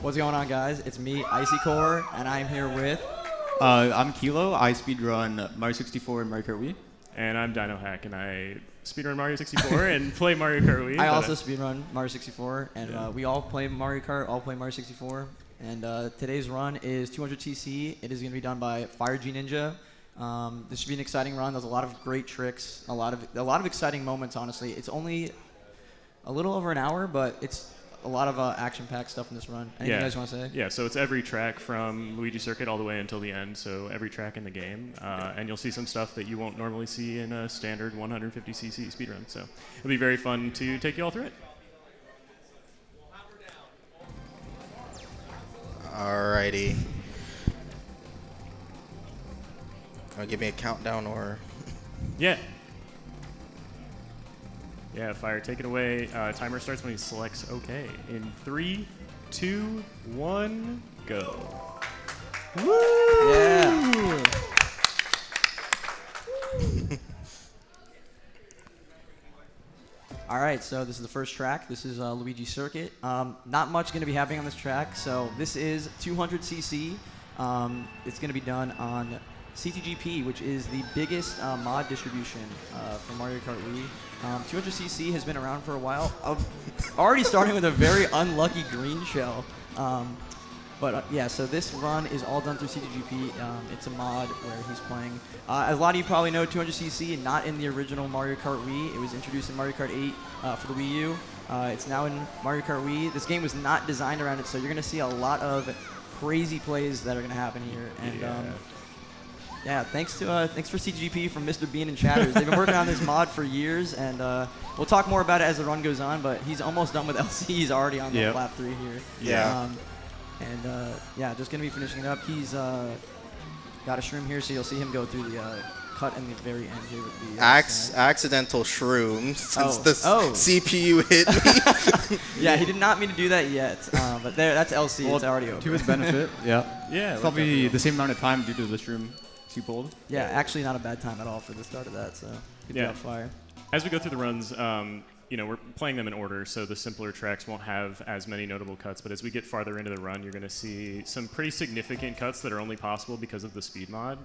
What's going on, guys? It's me, Icy Core, and I'm here with... I'm Kilo. I speedrun Mario 64 and Mario Kart Wii. And I'm Dino Hack, and I speedrun Mario 64 and play Mario Kart Wii. I also speedrun Mario 64, and we all play Mario Kart, all play Mario 64. And today's run is 200cc. It is going to be done by FireGNinja. This should be an exciting run. There's a lot of great tricks, a lot of exciting moments, honestly. It's only a little over an hour, but it's a lot of action-packed stuff in this run. Anything you guys want to say? Yeah, so it's every track from Luigi Circuit all the way until the end, so every track in the game. And you'll see some stuff that you won't normally see in a standard 150cc speedrun. So it'll be very fun to take you all through it. Alrighty. Give me a countdown or... Yeah. Yeah, Fire, take it away. Timer starts when he selects OK. In 3, 2, 1, go. Woo! Yeah. All right, so this is the first track. This is Luigi Circuit. Not much going to be happening on this track. So this is 200cc. It's going to be done on CTGP, which is the biggest mod distribution for Mario Kart Wii. 200cc has been around for a while. Already starting with a very unlucky green shell. But yeah, so this run is all done through CTGP. It's a mod where he's playing. A lot of you probably know 200cc, not in the original Mario Kart Wii. It was introduced in Mario Kart 8 for the Wii U. It's now in Mario Kart Wii. This game was not designed around it, so you're going to see a lot of crazy plays that are going to happen here. And yeah, thanks for CTGP from Mr. Bean and Chatters. They've been working on this mod for years, and we'll talk more about it as the run goes on, but he's almost done with LC. He's already on the lap 3 here. Yeah. Yeah, just going to be finishing it up. He's got a shroom here, so you'll see him go through the cut in the very end here with the... accidental shroom, since the CPU hit me. Yeah, he did not mean to do that yet, but that's LC. Well, it's already over. To his benefit, yeah. Yeah. It's probably the same amount of time due to the shroom he pulled. Yeah, actually not a bad time at all for the start of that, so good job, Fire. As we go through the runs, we're playing them in order, so the simpler tracks won't have as many notable cuts, but as we get farther into the run, you're going to see some pretty significant cuts that are only possible because of the speed mod.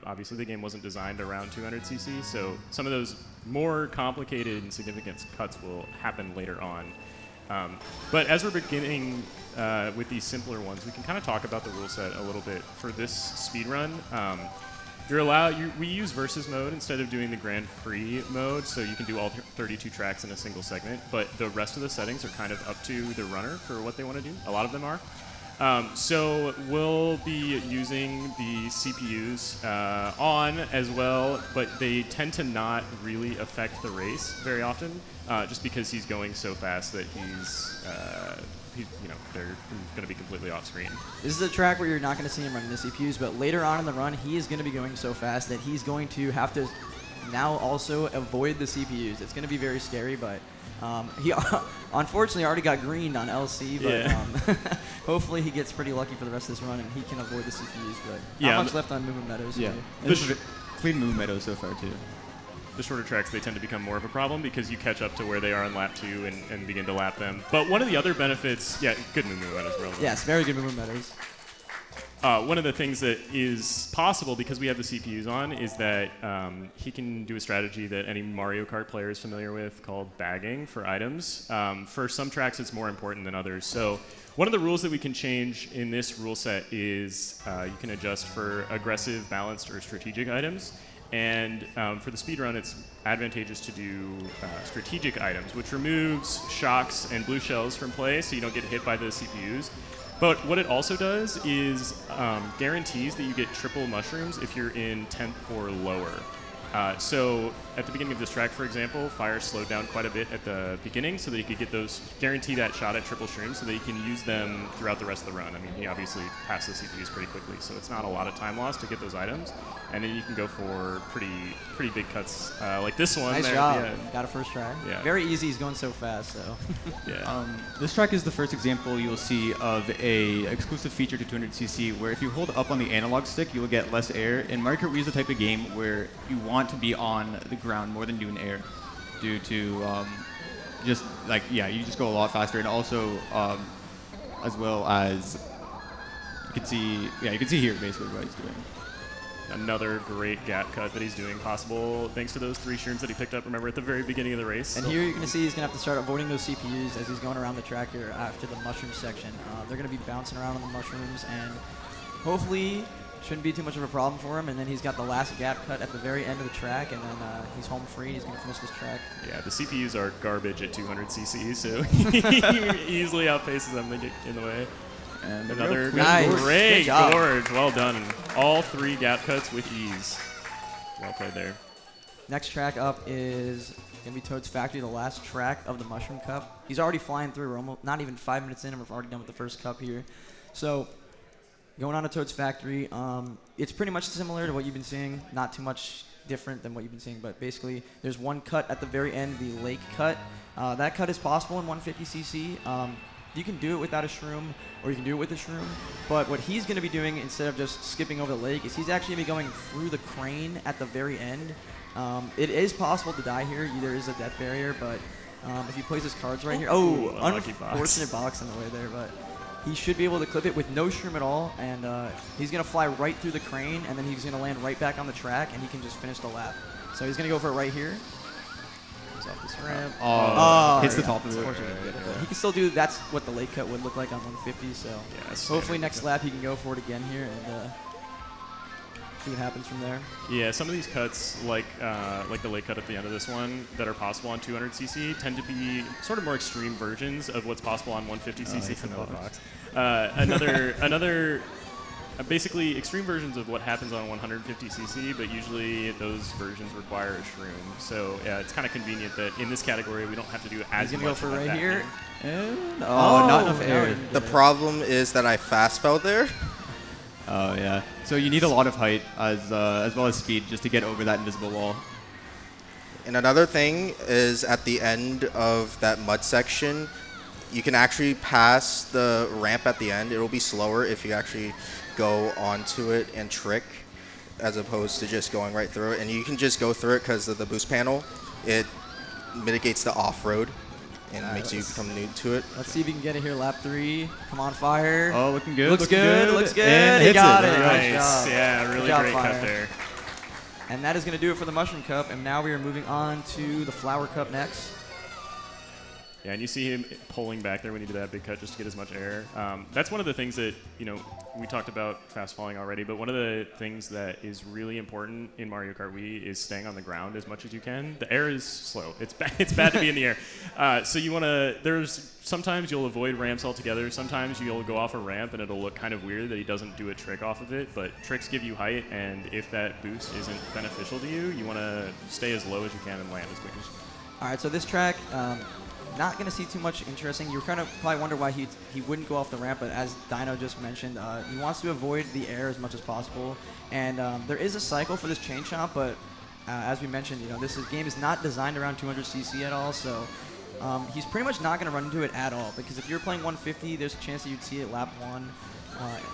Obviously, the game wasn't designed around 200cc, so some of those more complicated and significant cuts will happen later on. But as we're beginning with these simpler ones, we can kind of talk about the rule set a little bit. For this speed run, we use versus mode instead of doing the Grand Prix mode, so you can do all 32 tracks in a single segment, but the rest of the settings are kind of up to the runner for what they want to do. A lot of them are. So we'll be using the CPUs on as well, but they tend to not really affect the race very often, just because he's going so fast that they're going to be completely off screen. This is a track where you're not going to see him running the CPUs, but later on in the run, he is going to be going so fast that he's going to have to now also avoid the CPUs. It's going to be very scary, but he unfortunately already got greened on LC, but hopefully he gets pretty lucky for the rest of this run and he can avoid the CPUs. But not much left on Movement Meadows. Yeah, clean Movement Meadows so far too. The shorter tracks, they tend to become more of a problem because you catch up to where they are in lap 2 and begin to lap them. But one of the other benefits, good movement meadows. Yes, very good movement meadows. One of the things that is possible because we have the CPUs on is that he can do a strategy that any Mario Kart player is familiar with called bagging for items. For some tracks, it's more important than others. So one of the rules that we can change in this rule set is you can adjust for aggressive, balanced, or strategic items. And for the speedrun, it's advantageous to do strategic items, which removes shocks and blue shells from play so you don't get hit by the CPUs. But what it also does is guarantees that you get triple mushrooms if you're in 10th or lower. So at the beginning of this track, for example, Fire slowed down quite a bit at the beginning so that he could guarantee that shot at triple shrooms so that he can use them throughout the rest of the run. I mean, he obviously passed the CPUs pretty quickly, so it's not a lot of time lost to get those items. And then you can go for pretty big cuts like this one. Nice job. Got a first try. Yeah. Very easy. He's going so fast, so. This track is the first example you'll see of a exclusive feature to 200cc where if you hold up on the analog stick, you will get less air. And Mario Kart Wii is the type of game where you want to be on the ground more than doing air due to you just go a lot faster. And also as well as you can see here basically what he's doing. Another great gap cut that he's doing, possible thanks to those 3 shrooms that he picked up, remember, at the very beginning of the race. And here you're going to see he's going to have to start avoiding those CPUs as he's going around the track here after the mushroom section. They're going to be bouncing around on the mushrooms, and hopefully shouldn't be too much of a problem for him. And then he's got the last gap cut at the very end of the track, and then he's home free. He's going to finish this track. Yeah, the CPUs are garbage at 200 cc, so he easily outpaces them. They get in the way. And another great gorge. Well done. All 3 gap cuts with ease. Well played there. Next track up is going to be Toad's Factory, the last track of the Mushroom Cup. He's already flying through. We're almost not even 5 minutes in, and we're already done with the first cup here. So going on to Toad's Factory, it's pretty much similar to what you've been seeing. Not too much different than what you've been seeing, but basically there's one cut at the very end, the lake cut. That cut is possible in 150cc. You can do it without a shroom, or you can do it with a shroom. But what he's going to be doing instead of just skipping over the lake is he's actually going to be going through the crane at the very end. It is possible to die here. There is a death barrier, but if he plays his cards right here, unfortunate box in the way there, but he should be able to clip it with no shroom at all, and he's going to fly right through the crane, and then he's going to land right back on the track, and he can just finish the lap. So he's going to go for it right here. Off this ramp. Hits the top of it. Yeah. He can still do, that's what the lake cut would look like on 150, so hopefully next lap he can go for it again here and see what happens from there. Yeah, some of these cuts, like the lake cut at the end of this one, that are possible on 200cc, tend to be sort of more extreme versions of what's possible on 150cc. Another basically extreme versions of what happens on 150cc, but usually those versions require a shroom. So yeah, it's kind of convenient that in this category we don't have to do as much. He's gonna go for right here. And not enough air. The problem is that I fast fell there. Oh yeah. So you need a lot of height as well as speed just to get over that invisible wall. And another thing is at the end of that mud section, you can actually pass the ramp at the end. It'll be slower if you actually go onto it and trick as opposed to just going right through it. And you can just go through it because of the boost panel. It mitigates the off-road and makes you become new to it. Let's see if you can get it here. Lap 3. Come on, Fire. Oh, looking good. Looks good. And he got it. Nice. Nice job. Yeah, really great cut there. And that is going to do it for the Mushroom Cup. And now we are moving on to the Flower Cup next. Yeah, and you see him pulling back there when he did that big cut just to get as much air. That's one of the things that, we talked about fast falling already, but one of the things that is really important in Mario Kart Wii is staying on the ground as much as you can. The air is slow. It's bad to be in the air. So you want to, sometimes you'll avoid ramps altogether. Sometimes you'll go off a ramp and it'll look kind of weird that he doesn't do a trick off of it, but tricks give you height, and if that boost isn't beneficial to you, you want to stay as low as you can and land as quick as you can. All right, so this track, not going to see too much interesting. You kind of probably wonder why he wouldn't go off the ramp, but as Dino just mentioned, he wants to avoid the air as much as possible. And there is a cycle for this chain chomp, but as we mentioned, this game is not designed around 200cc at all, so he's pretty much not going to run into it at all, because if you're playing 150, there's a chance that you'd see it lap 1,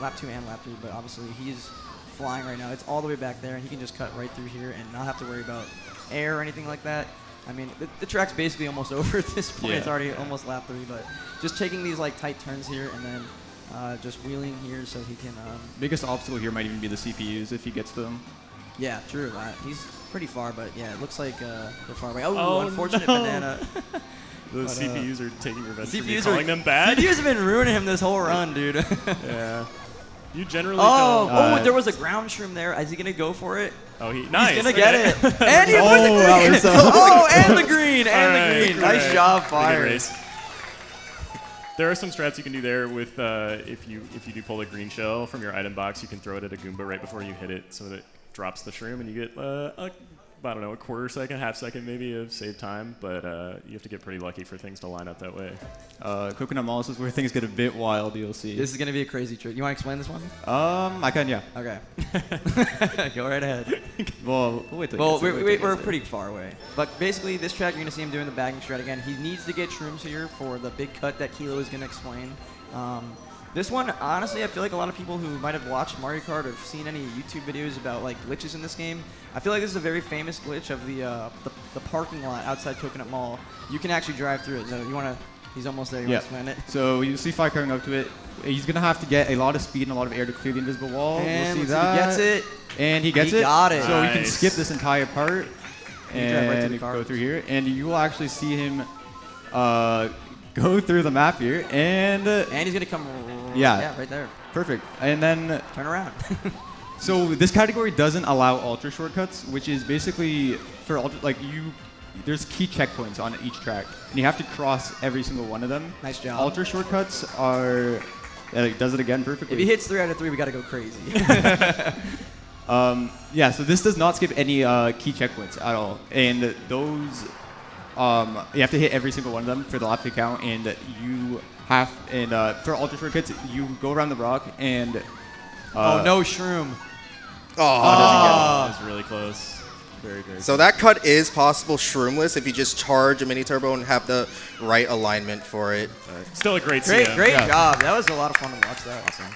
lap 2 and lap 3, but obviously he's flying right now. It's all the way back there, and he can just cut right through here and not have to worry about air or anything like that. I mean, the track's basically almost over at this point. Yeah. It's already almost lap 3, but just taking these tight turns here and then just wheeling here so he can. Biggest obstacle here might even be the CPUs if he gets to them. Yeah, true. He's pretty far, but yeah, it looks like they're far away. Oh, unfortunate banana. Those CPUs are taking revenge for me calling them bad. CPUs have been ruining him this whole run, dude. Yeah. You generally don't. There was a ground shroom there. Is he going to go for it? He's going to get it. And he put the green. And the green. And the green. Nice job, Fire. There are some strats you can do there with if you do pull a green shell from your item box, you can throw it at a Goomba right before you hit it so that it drops the shroom and you get a quarter second, half second maybe of save time, but you have to get pretty lucky for things to line up that way. Coconut Mall is where things get a bit wild, you'll see. This is going to be a crazy trick. You want to explain this one? I can, yeah. Okay. Go right ahead. Well, we're pretty far away. But basically, this track, you're going to see him doing the bagging strat again. He needs to get shrooms here for the big cut that Kilo is going to explain. This one, honestly, I feel like a lot of people who might have watched Mario Kart or have seen any YouTube videos about glitches in this game, I feel like this is a very famous glitch of the parking lot outside Coconut Mall. You can actually drive through it. So you want to? He's almost there. You want to explain it? So you see Fire coming up to it. He's going to have to get a lot of speed and a lot of air to clear the invisible wall. And we'll see let's see that. if he gets it. And he gets He it. got it. So he can Nice. skip this entire part can drive right to and the car. go through here. And you will actually see him go through the map here. And And he's gonna come. Yeah. Right there. perfect. And then, Turn around. so this category doesn't allow ultra shortcuts, which is basically for ultra, like there's key checkpoints on each track, and you have to cross every single one of them. Nice job. Ultra shortcuts are, it does it again perfectly. If he hits 3 out of 3, we gotta go crazy. Yeah, so this does not skip any key checkpoints at all, and those you have to hit every single one of them for the lap to count, and for ultra shortcuts you go around the rock and Oh no, shroom. Oh. That was really close. Very, very So that cut is possible shroomless if you just charge a mini turbo and have the right alignment for it. Still a great Great, CM. great Yeah. job. That was a lot of fun to watch. That. Awesome.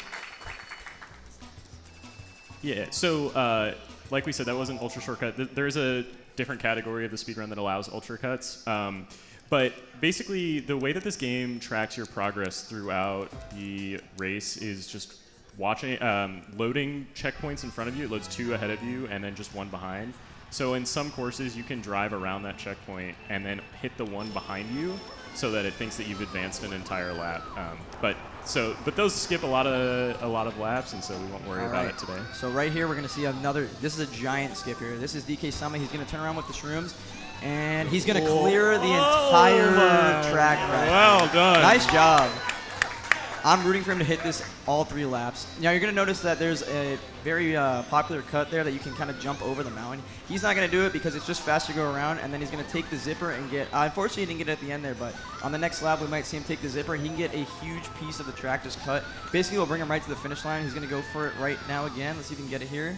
Yeah, so like we said, that wasn't ultra shortcut. There's a different category of the speedrun that allows ultra cuts. But basically, the way that this game tracks your progress throughout the race is just watching, loading checkpoints in front of you. It loads 2 ahead of you and then just 1 behind. So in some courses, you can drive around that checkpoint and then hit the one behind you so that it thinks that you've advanced an entire lap. But those skip a lot of laps, and so we won't worry All about right. it today. So right here, we're gonna see another. This is a giant skip here. This is DK Summit. He's gonna turn around with the shrooms, and he's gonna clear the entire track. Right. Well done. Nice job. I'm rooting for him to hit this all 3 laps. Now you're gonna notice that there's a very popular cut there that you can kind of jump over the mountain. He's not gonna do it because it's just faster to go around, and then he's gonna take the zipper and get. Unfortunately, he didn't get it at the end there, but on the next lap we might see him take the zipper, and he can get a huge piece of the track just cut. Basically, we'll bring him right to the finish line. He's gonna go for it right now again. Let's see if we can get it here.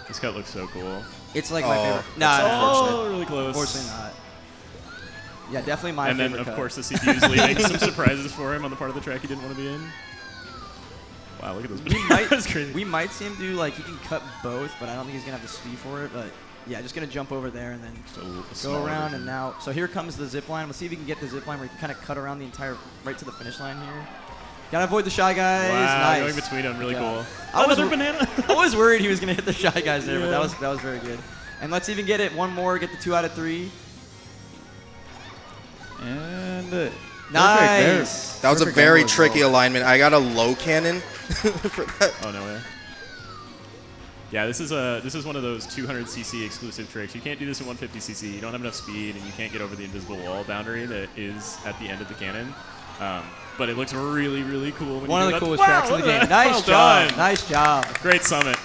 This cut looks so cool. It's like my Oh, favorite. that's Nah, unfortunate. Really close. unfortunately not. Yeah, definitely my And favorite then, of cut. course, the CPU is leaving some surprises for him on the part of the track he didn't want to be in. Wow, look at those. That's crazy. We might see him do, like, he can cut both, but I don't think he's going to have the speed for it. But, yeah, just going to jump over there and then A go smaller around. version. And now, so here comes the zip line. Let's see if we can get the zip line where you can kind of cut around the entire, right to the finish line here. Got to avoid the Shy Guys. Wow, Nice. going between them, really Yeah. cool. I was Another wor- banana. I was worried he was going to hit the Shy Guys there, but Yeah. that was very good. And let's even get it one more, get the 2 out of 3. And Nice. That was a Perfect very angle as tricky well. alignment. I got a low cannon for that. Oh, no way. Yeah, this is one of those 200cc exclusive tricks. You can't do this in 150cc. You don't have enough speed, and you can't get over the invisible wall boundary that is at the end of the cannon. But it looks really, really cool. When One you of do the that. coolest Wow, tracks in the look at game. that. Nice Well job. done. Nice job. Great summit.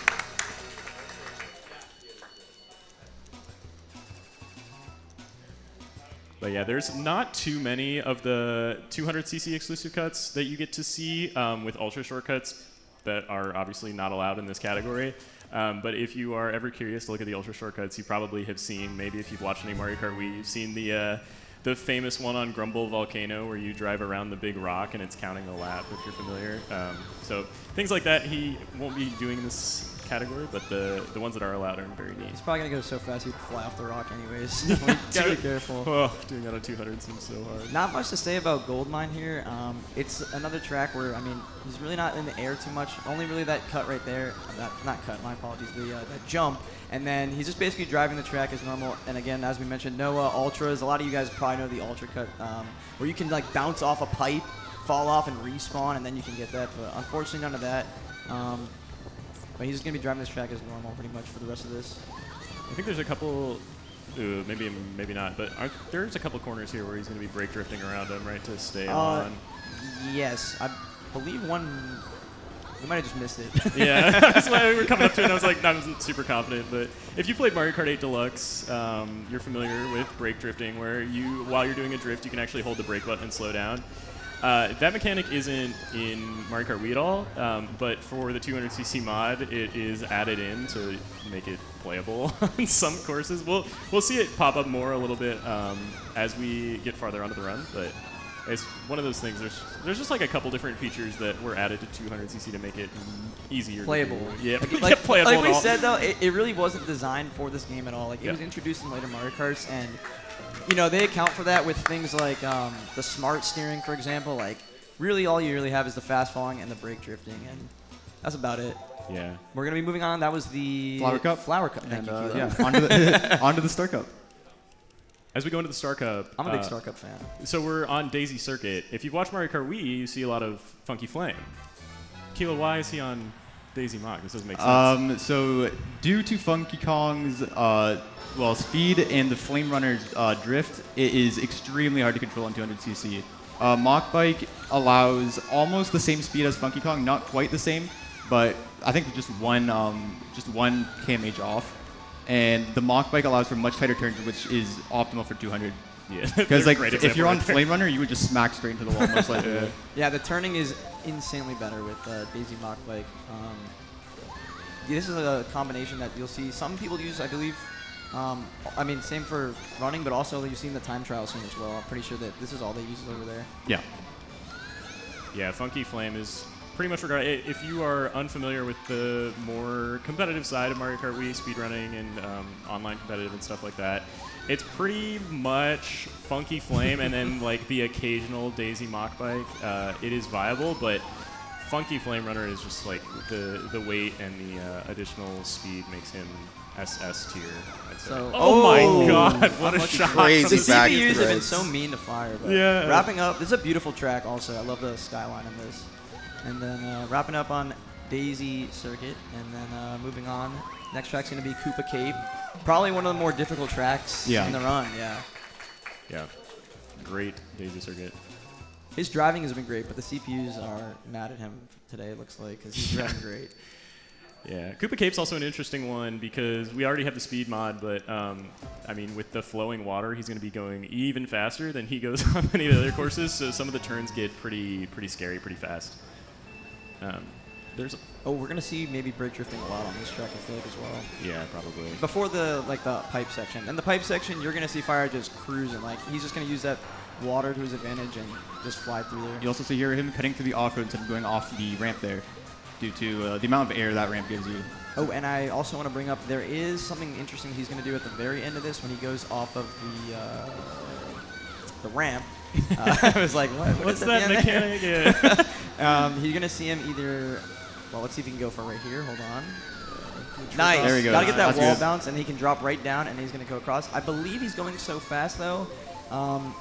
But yeah, there's not too many of the 200cc exclusive cuts that you get to see with ultra shortcuts that are obviously not allowed in this category. But if you are ever curious to look at the ultra shortcuts, you probably have seen, maybe if you've watched any Mario Kart Wii, you've seen the famous one on Grumble Volcano where you drive around the big rock and it's counting the lap, if you're familiar. So things like that, he won't be doing in this category, but the ones that are allowed are very neat. He's probably going to go so fast he'd fly off the rock anyways. You gotta be careful. Oh, doing that on 200 seems so hard. Not much to say about Goldmine here. It's another track where, I mean, he's really not in the air too much. Only really that cut right there. Not cut, my apologies. That jump. And then he's just basically driving the track as normal. And again, as we mentioned, no ultras. A lot of you guys probably know the ultra cut, where you can like bounce off a pipe, fall off, and respawn, and then you can get that. But unfortunately, none of that. But he's just going to be driving this track as normal pretty much for the rest of this. I think there's a couple, maybe not, but there's a couple corners here where he's going to be brake drifting around him, right, to stay on. Yes, I believe one. We might have just missed it. Yeah, that's why we were coming up to it, and I was like, I wasn't super confident. But if you played Mario Kart 8 Deluxe, you're familiar with brake drifting, where while you're doing a drift, you can actually hold the brake button and slow down. That mechanic isn't in Mario Kart Wii at all, but for the 200cc mod, it is added in to make it playable in some courses. We'll see it pop up more a little bit as we get farther onto the run, but it's one of those things. There's just like a couple different features that were added to 200cc to make it easier. Playable. To do. Yeah, Like, playable. like we and all. said though, it really wasn't designed for this game at all. Like it Yeah. was introduced in later Mario Karts, and you know they account for that with things like the smart steering, for example. Like really all you really have is the fast falling and the brake drifting, and that's about it. Yeah. We're gonna be moving on. That was the Flower Cup. Flower Cup. Thank And you, Kilo. yeah, onto the onto the Star Cup. As we go into the Star Cup, I'm a big Star Cup fan. so we're on Daisy Circuit. If you've watched Mario Kart Wii, you see a lot of Funky Flame. Kilo, why is he on Daisy Mach? This doesn't make sense. So due to Funky Kong's speed and the Flame Runner's drift, it is extremely hard to control on 200cc. Mach Bike allows almost the same speed as Funky Kong, not quite the same, but I think just one kmh off. And the Mach Bike allows for much tighter turns, which is optimal for 200. Yeah. Because like Great if example you're on right there. Flame Runner, you would just smack straight into the wall most likely. Yeah, the turning is insanely better with Daisy Mach Bike. This is a combination that you'll see some people use, I believe. I mean, same for running, but also you've seen the time trial soon as well. I'm pretty sure that this is all they use over there. Yeah. Yeah, Funky Flame is pretty much regarded. If you are unfamiliar with the more competitive side of Mario Kart Wii, speedrunning and online competitive and stuff like that, it's pretty much Funky Flame and then like the occasional Daisy Mach Bike. It is viable, but Funky Flame Runner is just like the weight and the additional speed makes him SS tier. I'd say. So- oh my Oh! God! What a shot! Crazy The back CPUs have been threads. so mean to fire. But Yeah. Wrapping up, this is a beautiful track also. I love the skyline in this. And then wrapping up on Daisy Circuit, and then moving on. Next track's going to be Koopa Cape. Probably one of the more difficult tracks Yeah. in the run, yeah. Yeah, great Daisy Circuit. His driving has been great, but the CPUs are mad at him today, it looks like, because he's driving great. Yeah, Koopa Cape's also an interesting one because we already have the speed mod, but I mean, with the flowing water, he's going to be going even faster than he goes on many of the other courses. So some of the turns get pretty scary, pretty fast. There's, Oh, we're going to see maybe brake drifting a lot on this track, I feel like, as well. yeah, probably. Before the pipe section. In the pipe section, you're going to see Fire just cruising. Like, he's just going to use that water to his advantage and just fly through there. You also see here him cutting through the off-road instead of going off the ramp there, due to the amount of air that ramp gives you. Oh, and I also want to bring up, there is something interesting he's going to do at the very end of this when he goes off of the ramp. I was like, what's that at the end there? mechanic? Yeah. You're going to see him either, well, let's see if he can go for right here. Hold on. Nice. There he goes. Got to get that That's wall good. bounce, and he can drop right down, and he's going to go across. I believe he's going so fast, though.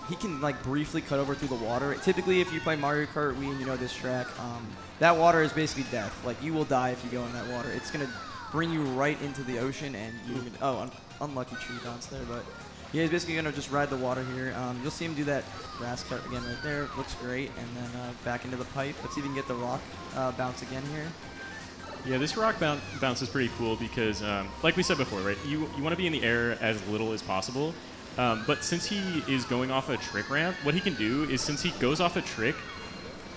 He can like briefly cut over through the water. Typically, if you play Mario Kart Wii and you know this track, that water is basically death. Like, you will die if you go in that water. It's going to bring you right into the ocean, and unlucky tree bounce there, but yeah, he's basically going to just ride the water here. You'll see him do that grass cut again right there. Looks great, and then back into the pipe. Let's see if we can get the rock bounce again here. Yeah, this rock bounce is pretty cool because, like we said before, right? You want to be in the air as little as possible. But since he is going off a trick ramp, what he can do is since he goes off a trick,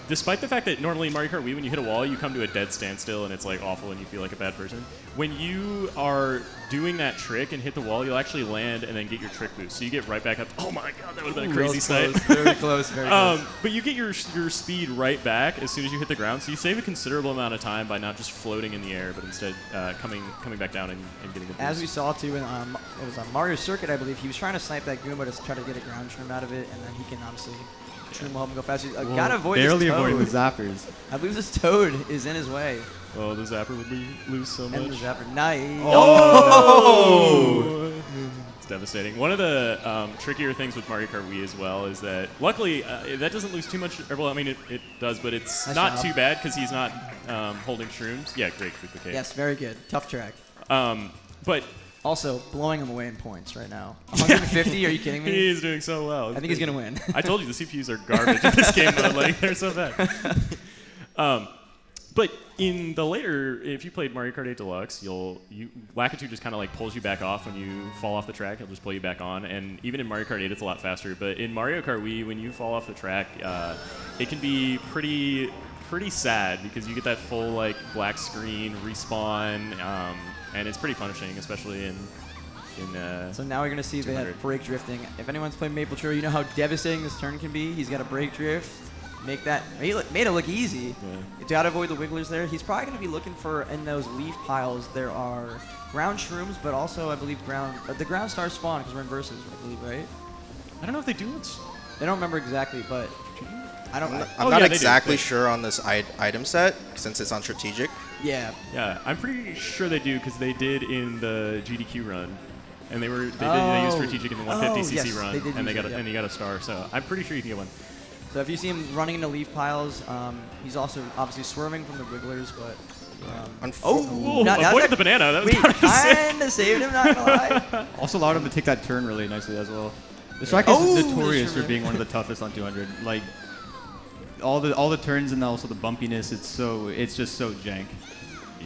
despite the fact that normally in Mario Kart Wii, when you hit a wall, you come to a dead standstill and it's like awful and you feel like a bad person. When you are doing that trick and hit the wall, you'll actually land and then get your trick boost. So you get right back up. Oh my God, that would have been a crazy sight. Very close, very close. But you get your speed right back as soon as you hit the ground. So you save a considerable amount of time by not just floating in the air, but instead coming back down and getting the boost. As we saw too in it was on Mario Circuit, I believe, he was trying to snipe that Goomba to try to get a ground shroom out of it, and then he can obviously shroom will help him go faster. Gotta avoid Barely this avoiding the toad. zappers. I believe this toad is in his way. Oh, the zapper would lose so much. And the zapper, nice. Oh! It's devastating. One of the trickier things with Mario Kart Wii as well is that, luckily, that doesn't lose too much. Well, I mean, it does, but it's Nice not job. too bad because he's not holding shrooms. Yeah, great. Koopa Cape. Yes, very good. Tough track. But Also, blowing him away in points right now. 150? Are you kidding me? he's doing so well. I think he's gonna win. I told you the CPUs are garbage in this game, though. Like, they're so bad. But in the later, if you played Mario Kart 8 Deluxe, Lakitu just kind of like pulls you back off when you fall off the track. He'll just pull you back on. And even in Mario Kart 8, it's a lot faster. But in Mario Kart Wii, when you fall off the track, it can be pretty sad because you get that full like black screen respawn, and it's pretty punishing, especially in. So now we're going to see they have 200. brake drifting. If anyone's played Maple Trail, you know how devastating this turn can be. He's got a brake drift. Made it look easy. Yeah. You got to avoid the wigglers there. He's probably going to be looking for, in those leaf piles, there are ground shrooms, but also, I believe, the ground stars spawn because we're in versus, I believe, right? I don't know if they do it. I don't remember exactly, but I don't. I'm not they do, exactly but- sure on this item set since it's on strategic. Yeah. Yeah, I'm pretty sure they do because they did in the GDQ run, and they used Oh. strategic in the 150cc yes, run, they did and use it, and he got a star. So I'm pretty sure you can get one. So if you see him running into leaf piles, he's also obviously swerving from the wigglers, but. Oh, Now- now's avoided that- the banana. That was Wait, kinda sick. kind of saved him, not gonna lie. Also allowed him to take that turn really nicely as well. This track Oh, is the notorious for Sherman. being one of the toughest on 200. Like all the turns and also the bumpiness. It's just so jank.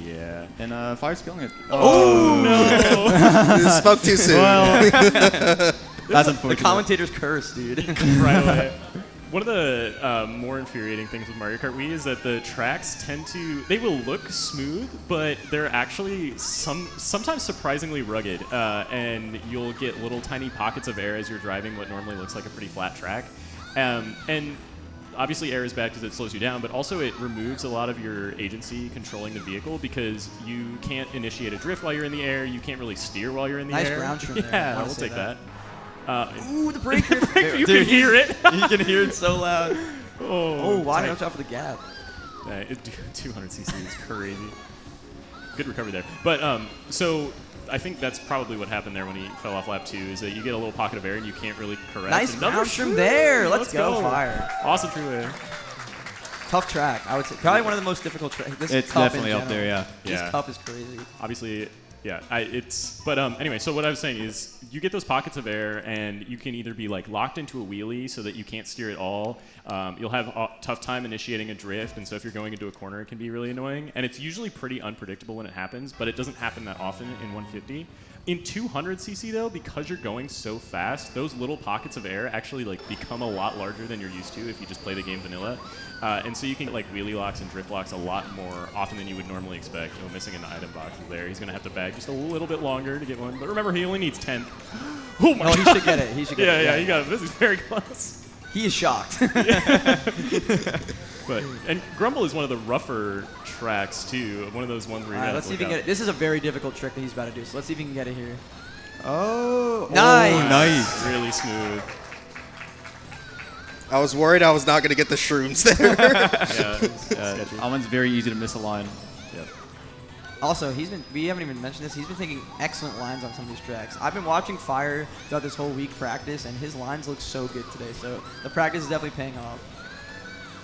Yeah. And Fire's killing it. Oh no! Spoke too soon. Well, that's The unfortunate. commentator's curse, dude. Right away. One of the more infuriating things with Mario Kart Wii is that the tracks they will look smooth, but they're actually sometimes surprisingly rugged, and you'll get little tiny pockets of air as you're driving what normally looks like a pretty flat track. And obviously air is bad because it slows you down, but also it removes a lot of your agency controlling the vehicle because you can't initiate a drift while you're in the air, you can't really steer while you're in the Nice air. ground trim there. Yeah, Wanna we'll say take that. that. Ooh, the brake drift. You can hear it. You can hear it so loud. Oh, wow, tight. watch out for the gap. 200cc is crazy. Good recovery there. But so I think that's probably what happened there when he fell off lap 2 is that you get a little pocket of air and you can't really correct. Nice Another ground trim shoot. there. Let's go, Fire. Awesome true air. Tough track, I would say. Probably one of the most difficult tracks. It's definitely up there, yeah. This Yeah. cup is crazy. Obviously, yeah. But anyway, so what I was saying is you get those pockets of air and you can either be like locked into a wheelie so that you can't steer at all. You'll have a tough time initiating a drift, and so if you're going into a corner, it can be really annoying. And it's usually pretty unpredictable when it happens, but it doesn't happen that often in 150. In 200cc though, because you're going so fast, those little pockets of air actually like become a lot larger than you're used to if you just play the game vanilla. And so you can get like wheelie locks and drift locks a lot more often than you would normally expect. Missing an item box is there. He's going to have to bag just a little bit longer to get one. But remember, he only needs 10. Oh my Oh, god. he should get it. He should get it. Yeah, you got it. This is very close. He is shocked. And Grumble is one of the rougher tracks too. One of those ones where All you right, gotta let's see if he look can get out. it. This is a very difficult trick that he's about to do, so let's see if he can get it here. Oh, Nice. Oh, nice. Really smooth. I was worried I was not going to get the shrooms there. Yeah, it's sketchy. Almond's very easy to miss a line. Yep. Also, we haven't even mentioned this, he's been taking excellent lines on some of these tracks. I've been watching Fire throughout this whole week practice, and his lines look so good today, so the practice is definitely paying off.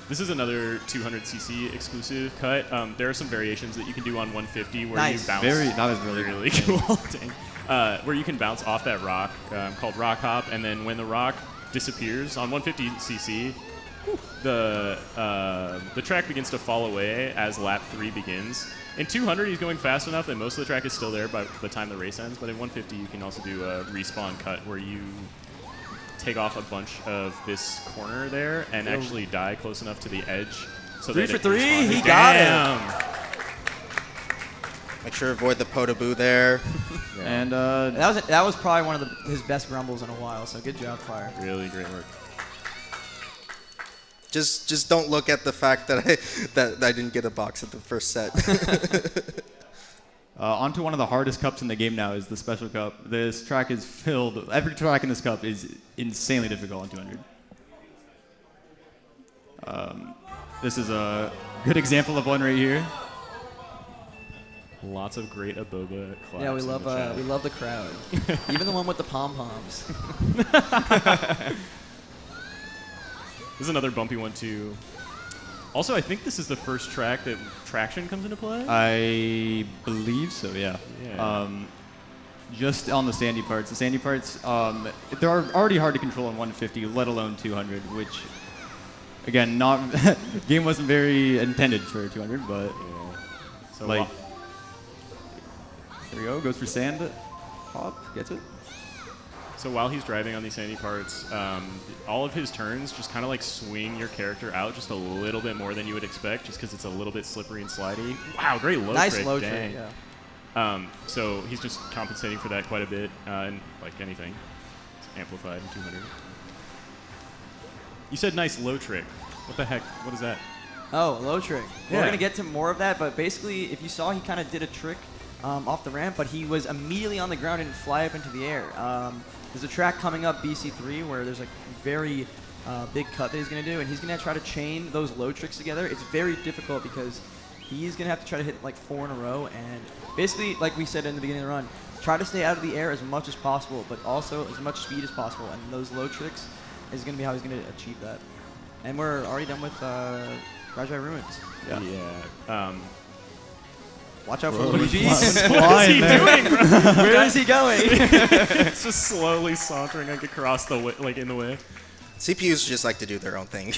This is another 200cc exclusive cut. There are some variations that you can do on 150 where Nice. you bounce. That was really cool. Dang. Where you can bounce off that rock called rock hop, and then when the rock disappears on 150cc, the track begins to fall away as lap 3 begins. In 200, he's going fast enough that most of the track is still there by the time the race ends. But in 150, you can also do a respawn cut where you take off a bunch of this corner there and actually die close enough to the edge. So 3 that for it 3, respawns. he got it. Damn. Make sure to avoid the potaboo there. And That was probably one of his best grumbles in a while, so good job, Fire. Really great work. Just don't look at the fact that I didn't get a box at the first set. onto one of the hardest cups in the game now is the special cup. This track is filled. Every track in this cup is insanely difficult on 200. This is a good example of one right here. Lots of great Aboba claps. Yeah, we in love the chat. the crowd. Even the one with the pom-poms. This is another bumpy one too. Also, I think this is the first track that traction comes into play. I believe so, yeah. Yeah. Just on the sandy parts. The sandy parts, they're already hard to control in 150, let alone 200, which, again, game wasn't very intended for 200, but Yeah. So like, there we go, goes for sand, hop, gets it. So while he's driving on these sandy parts, all of his turns just kind of like swing your character out just a little bit more than you would expect, just because it's a little bit slippery and slidey. Wow, great low Nice trick. low Dang. trick, yeah. So he's just compensating for that quite a bit, and like anything, it's amplified in 200. You said nice low trick. What the heck? What is that? Oh, low trick. We're Yeah. going to get to more of that, but basically, if you saw, he kind of did a trick off the ramp, but he was immediately on the ground and didn't fly up into the air. There's a track coming up, BC3, where there's a very big cut that he's going to do, and he's going to try to chain those low tricks together. It's very difficult because he's going to have to try to hit like 4 in a row, and basically, like we said in the beginning of the run, try to stay out of the air as much as possible, but also as much speed as possible, and those low tricks is going to be how he's going to achieve that. And we're already done with Rajai Ruins. Yeah. Watch out for Luigi. What is he doing, bro? Where is he going? It's just slowly sauntering like across the way, like in the way. CPUs just like to do their own thing.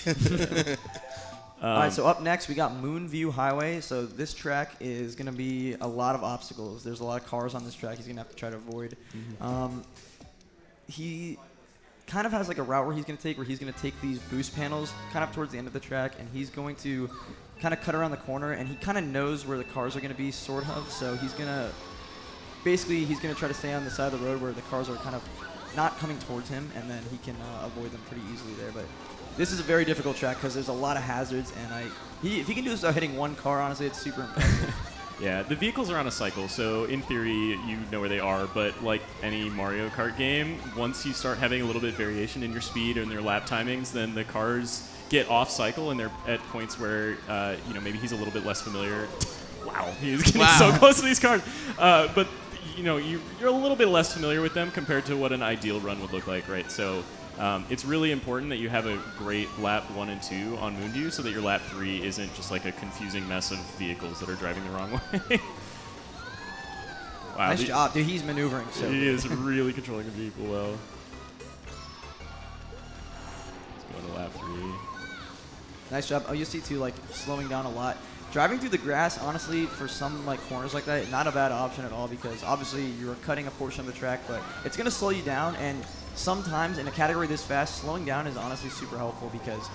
All right, so up next we got Moonview Highway. So this track is going to be a lot of obstacles. There's a lot of cars on this track he's going to have to try to avoid. He kind of has like a route where he's going to take these boost panels kind of towards the end of the track, and he's going to kind of cut around the corner, and he kind of knows where the cars are going to be, sort of. So he's going to try to stay on the side of the road where the cars are kind of not coming towards him, and then he can avoid them pretty easily there. But this is a very difficult track because there's a lot of hazards, and if he can do this without hitting one car, honestly, it's super impressive. Yeah, the vehicles are on a cycle, so in theory you know where they are, but like any Mario Kart game, once you start having a little bit of variation in your speed and your lap timings, then the cars get off cycle, and they're at points where maybe he's a little bit less familiar. Wow, he's getting so close to these cars, but you're a little bit less familiar with them compared to what an ideal run would look like, right? So it's really important that you have a great lap 1 and 2 on Moonview, so that your lap 3 isn't just like a confusing mess of vehicles that are driving the wrong way. Wow, Nice job, dude. He's maneuvering. So he is really controlling the vehicle well. Let's go to lap 3. Nice job. Oh, you see too, like slowing down a lot. Driving through the grass, honestly, for some like corners like that, not a bad option at all, because obviously you're cutting a portion of the track, but it's going to slow you down. And sometimes in a category this fast, slowing down is honestly super helpful, because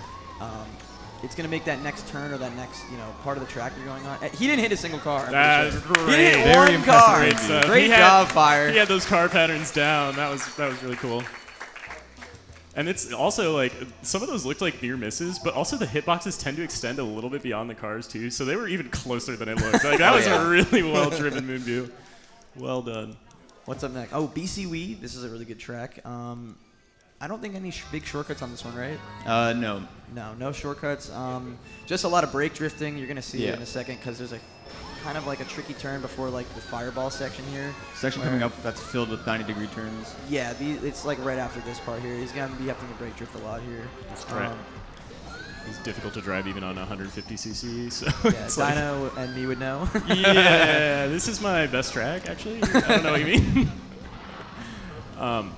it's going to make that next turn or that next part of the track you're going on. He didn't hit a single car. That's He great. hit Very one car. impressive. Great job, Fire. He had those car patterns down. That was really cool. And it's also like some of those looked like near misses, but also the hitboxes tend to extend a little bit beyond the cars too, so they were even closer than it looked. Like that was a really well-driven Moonview. Well done. What's up next? Oh, BC Wii. This is a really good track. I don't think any big shortcuts on this one, right? No. No shortcuts. Just a lot of brake drifting. You're gonna see it in a second, because there's a kind of like a tricky turn before like the fireball section here. Section coming up that's filled with 90-degree turns. Yeah, it's like right after this part here. He's gonna be having to brake drift a lot here. He's difficult to drive even on 150cc. So Yeah, it's Dino and me would know. yeah, this is my best track actually. I don't know what you mean.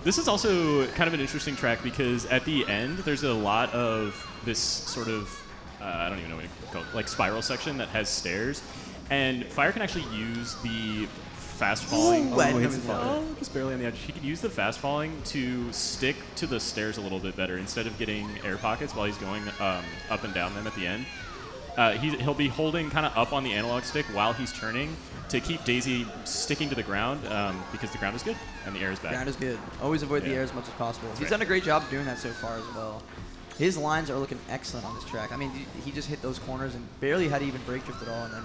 This is also kind of an interesting track because at the end there's a lot of this sort of I don't even know what to call it, like spiral section that has stairs, and Fire can actually use the fast falling. Just barely on the edge. He could use the fast falling to stick to the stairs a little bit better instead of getting air pockets while he's going up and down them at the end. He'll be holding kind of up on the analog stick while he's turning to keep Daisy sticking to the ground because the ground is good and the air is bad. Ground is good. Always avoid the air as much as possible. He's done a great job doing that so far as well. His lines are looking excellent on this track. I mean, he just hit those corners and barely had to even brake drift at all, and then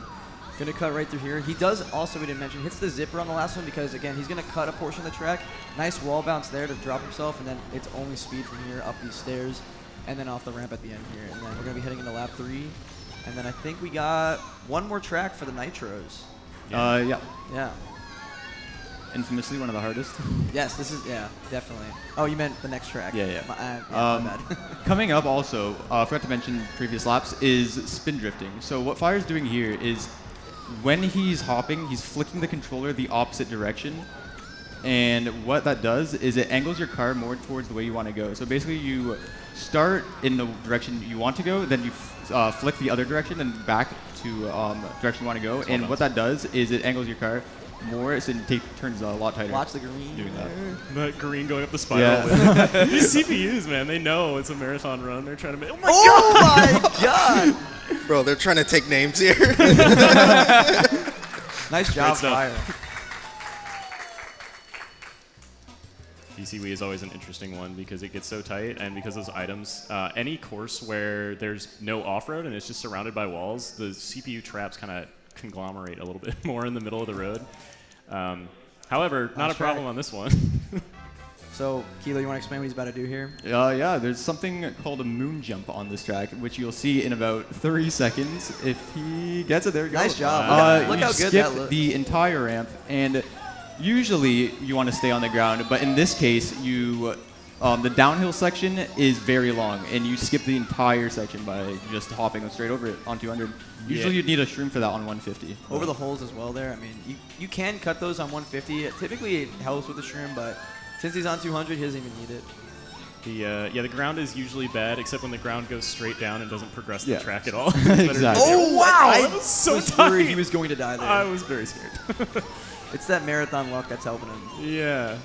going to cut right through here. He does also, we didn't mention, hits the zipper on the last one because, again, he's going to cut a portion of the track. Nice wall bounce there to drop himself, and then it's only speed from here up these stairs and then off the ramp at the end here. And then we're going to be heading into lap 3. And then I think we got one more track for the Nitros. Yeah. Yeah. Infamously one of the hardest. Yes, this is, definitely. Oh, you meant the next track. Yeah. My bad. Coming up also, forgot to mention previous laps, is spin drifting. So what Fire's doing here is when he's hopping, he's flicking the controller the opposite direction. And what that does is it angles your car more towards the way you want to go. So basically you start in the direction you want to go, then you flick the other direction, then back to the direction you want to go. And what that does is it angles your car more, so it turns a lot tighter. Watch the green. Doing that. The green going up the spiral. Yeah. These CPUs, man, they know it's a marathon run. They're trying to make. Oh my Oh my god! Bro, they're trying to take names here. Nice job, stuff. Fire. BCW is always an interesting one because it gets so tight, and because those items, any course where there's no off-road and it's just surrounded by walls, the CPU traps kind of conglomerate a little bit more in the middle of the road. However, not a problem on this one. So, Kilo, you want to explain what he's about to do here? Yeah, there's something called a moon jump on this track, which you'll see in about 30 seconds. If he gets it, there you go. Nice job. Look you how good skip that looks. the entire ramp, and usually you want to stay on the ground, but in this case, you the downhill section is very long, and you skip the entire section by just hopping straight over it on 200. Usually you'd need a shroom for that on 150. Over the holes as well there. I mean, you can cut those on 150. Typically, it helps with the shroom, but since he's on 200, he doesn't even need it. The ground is usually bad, except when the ground goes straight down and doesn't progress the track at all. Exactly. Oh, wow! I was so worried tight. he was going to die there. I was very scared. It's that marathon luck that's helping him. Yeah.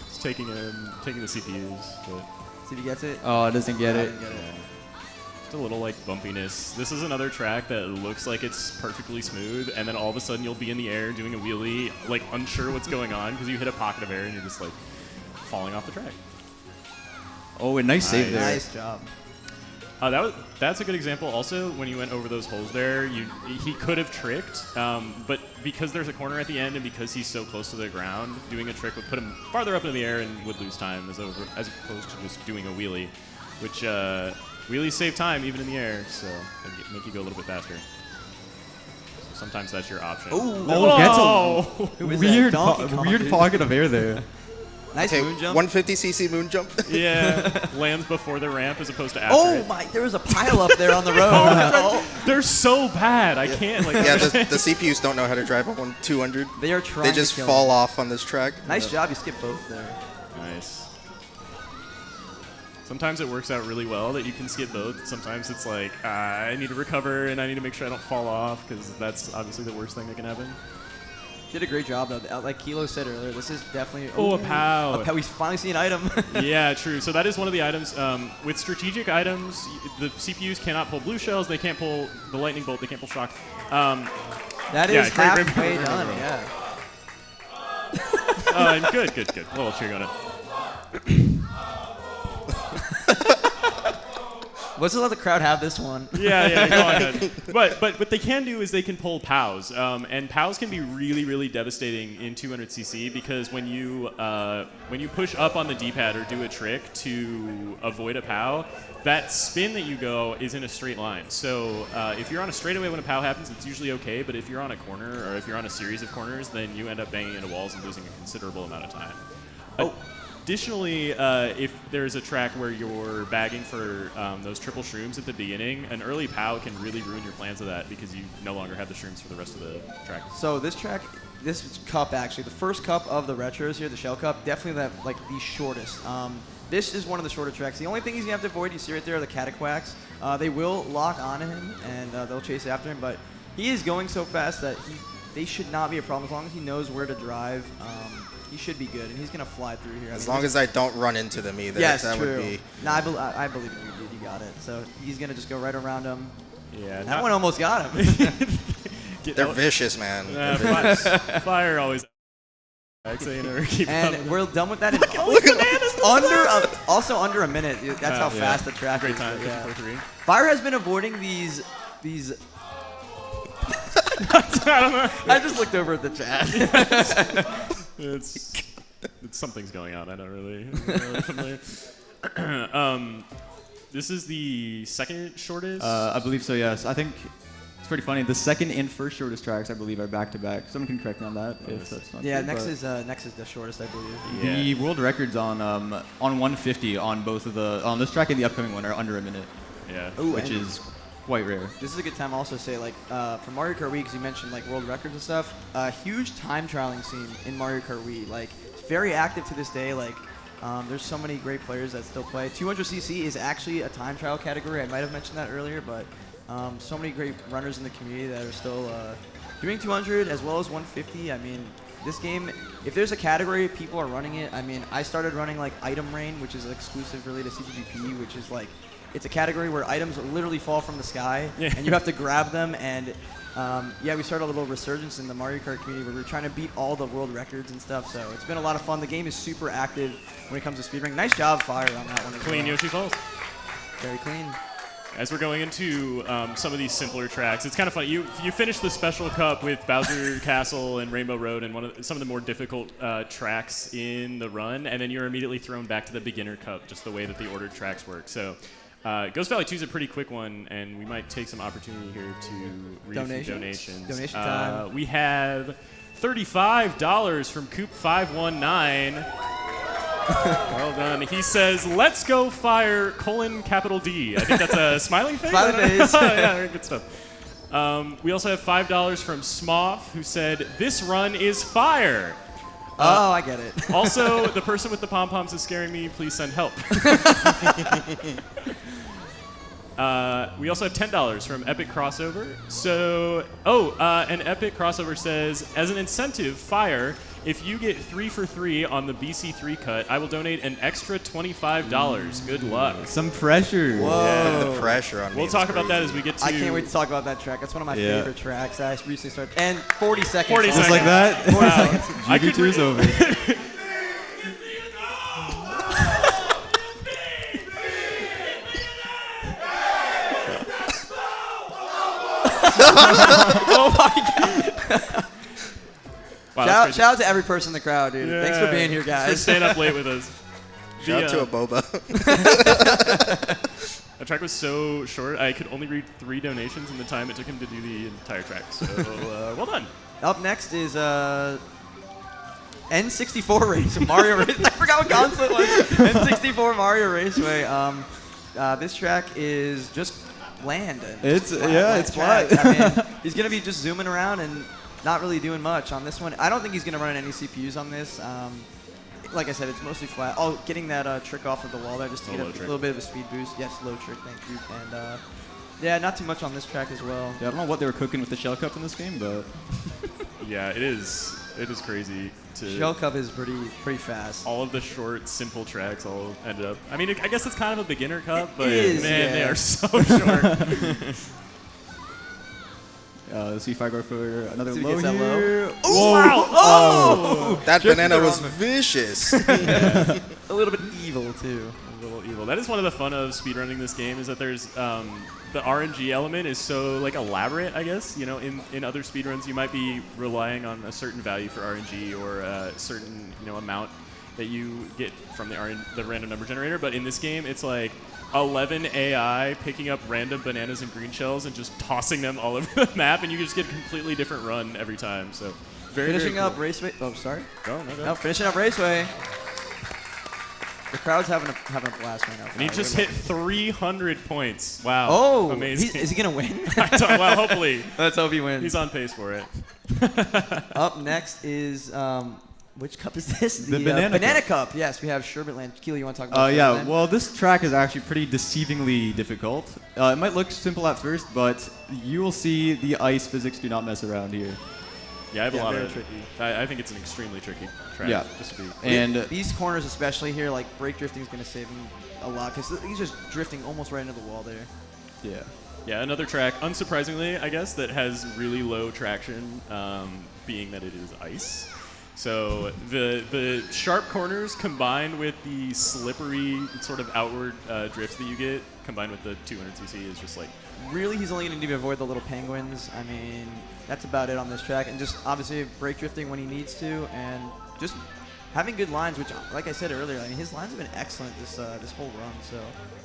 It's taking the CPUs, but See if he gets it. Oh, it doesn't get it. Didn't get it. just a little like bumpiness. This is another track that looks like it's perfectly smooth, and then all of a sudden you'll be in the air doing a wheelie, like unsure what's going on because you hit a pocket of air and you're just like falling off the track. Oh, a nice save there. Nice job. That's a good example. Also, when you went over those holes there, he could have tricked, but because there's a corner at the end and because he's so close to the ground, doing a trick would put him farther up in the air and would lose time as opposed to just doing a wheelie, which wheelies save time even in the air, so they make you go a little bit faster. So sometimes that's your option. Oh, gets a Who is weird, that? Donkey Kong, weird dude. pocket of air there. Nice Okay, moon jump. 150cc moon jump. Yeah, lands before the ramp as opposed to after Oh it. my! There was a pile up there on the road. Oh. They're so bad. I can't. Like, Yeah, the CPUs don't know how to drive on 200. They are trying. They just to kill fall him. off on this track. Nice job. You skipped both there. Nice. Sometimes it works out really well that you can skip both. Sometimes it's like, I need to recover and I need to make sure I don't fall off because that's obviously the worst thing that can happen. Did a great job though. Like Kilo said earlier, this is definitely. Oh, a POW. A POW. We finally see an item. Yeah, true. So that is one of the items. With strategic items, the CPUs cannot pull blue shells. They can't pull the lightning bolt. They can't pull shock. That Yeah, is great, great, halfway great, done. great. Yeah. Good. A little cheering on it. Let's just let the crowd have this one. Yeah, go on ahead. But what they can do is they can pull POWs, and POWs can be really, really devastating in 200cc because when you push up on the D-pad or do a trick to avoid a POW, that spin that you go is in a straight line. So if you're on a straightaway when a POW happens, it's usually okay. But if you're on a corner or if you're on a series of corners, then you end up banging into walls and losing a considerable amount of time. Additionally, if there's a track where you're bagging for those triple shrooms at the beginning, an early POW can really ruin your plans of that because you no longer have the shrooms for the rest of the track. So this cup actually, the first cup of the retros here, the shell cup, definitely the shortest. This is one of the shorter tracks. The only thing he's gonna have to avoid, you see right there, are the cataquacks. They will lock onto him and they'll chase after him, but he is going so fast that they should not be a problem as long as he knows where to drive. He should be good, and he's gonna fly through here. As long as I don't run into them either. Yes, that true. would be. No, I believe in you, dude. You got it. So he's gonna just go right around him. Yeah, That one almost got him. They're vicious, man. Fire always. So you never keep And up. we're done with that. Also under a minute. Dude, that's how fast the track Great is. time. but yeah. 54.3. Fire has been avoiding these. I don't know. I just looked over at the chat. It's something's going on. I don't really familiar. This is the second shortest. I believe so, yes. I think it's pretty funny. The second and first shortest tracks, I believe, are back-to-back. Someone can correct me on that if that's not Yeah, true, next but is the shortest, I believe. the world records on 150 on both of on this track and the upcoming one are under a minute, Yeah. Ooh, which and is quite rare. this is a good time to also say, for Mario Kart Wii, because you mentioned, world records and stuff, a huge time trialing scene in Mario Kart Wii. It's very active to this day. There's so many great players that still play. 200cc is actually a time trial category. I might have mentioned that earlier, but so many great runners in the community that are still doing 200 as well as 150. I mean, this game, if there's a category, people are running it. I mean, I started running, Item Rain, which is exclusive really to CGGP, which is, it's a category where items literally fall from the sky, and you have to grab them. And we started a little resurgence in the Mario Kart community where we're trying to beat all the world records and stuff. So it's been a lot of fun. The game is super active when it comes to speedrunning. Nice job, Fire, on that one. Clean well. Yoshi Falls. Very clean. As we're going into some of these simpler tracks, it's kind of funny. You finish the Special Cup with Bowser Castle and Rainbow Road and some of the more difficult tracks in the run, and then you're immediately thrown back to the Beginner Cup, just the way that the ordered tracks work. So Ghost Valley 2 is a pretty quick one, and we might take some opportunity here to read a few donations. Donation time. We have $35 from Coop519. Well done. He says, "Let's go fire, capital D." I think that's a smiling face. Smiling face. Yeah, very good stuff. We also have $5 from Smoth, who said, "This run is fire." Oh, I get it. Also, the person with the pom-poms is scaring me. Please send help. We also have $10 from Epic Crossover. So, an Epic Crossover says, "As an incentive, Fire, if you get 3 for 3 on the BC3 cut, I will donate an extra $25. Good luck." Some pressure. Whoa. The pressure on me. We'll talk about that as we get to... I can't wait to talk about that track. That's one of my Yeah. favorite tracks. I recently started. And 40 seconds. 40 Just seconds. like that? 40 Wow. seconds. I could GB2 is over. Oh my God. Wow, that's Shout out to every person in the crowd, dude. crazy. Thanks for being here, For guys. staying up late with us. Shout out to a boba. The track was so short, I could only read 3 donations in the time it took him to do the entire track. So, well done. Up next is N64 Race, Mario Race. I forgot what console it was. N64 Mario Raceway. This track is just land. And It's- flat, yeah, it's track. flat. I mean, he's gonna be just zooming around and not really doing much on this one. I don't think he's gonna run any CPUs on this. Like I said, it's mostly flat. Oh, getting that trick off of the wall there just to get a little bit of a speed boost. Yes, low trick, thank you. And yeah, not too much on this track as well. Yeah, I don't know what they were cooking with the Shell Cup in this game, but Yeah, it is crazy to... Shell Cup is pretty fast. All of the short, simple tracks all ended up... I mean, I guess it's kind of a beginner cup, but is, man, they yeah. are so short. let's see if I go for another See if he low gets that low. here. Oh, wow! Oh! That Just banana the was wrong- vicious. A little bit evil, too. A little evil. That is one of the fun of speedrunning this game, is that there's the RNG element is so like elaborate, I guess. You know, in other speedruns you might be relying on a certain value for RNG or a certain amount that you get from the random number generator, but in this game it's like 11 AI picking up random bananas and green shells and just tossing them all over the map, and you just get a completely different run every time. So Finishing very up cool. Raceway. Oh, sorry. Go. No, finishing up Raceway. The crowd's having a blast right now. And he just hit 300 points. Wow. Oh, Amazing. is he gonna win? Well, hopefully. Let's hope he wins. He's on pace for it. Up next is which cup is this? The Banana Cup. Yes, we have Sherbetland. Keely, you want to talk about? Yeah, Sherbetland? well, this track is actually pretty deceivingly difficult. It might look simple at first, but you will see the ice physics do not mess around here. Yeah, I have a lot very of tricky. I think it's an extremely tricky track. Yeah. Just to be. And These corners, especially here, like brake drifting is gonna save him a lot because he's just drifting almost right into the wall there. yeah. Yeah, another track, unsurprisingly, I guess, that has really low traction, being that it is ice. So the sharp corners combined with the slippery sort of outward drifts that you get, combined with the 200cc, is just like... Really, he's only going to need to avoid the little penguins. I mean, that's about it on this track. And just obviously brake drifting when he needs to, and just having good lines, which, like I said earlier, I mean, his lines have been excellent this whole run. So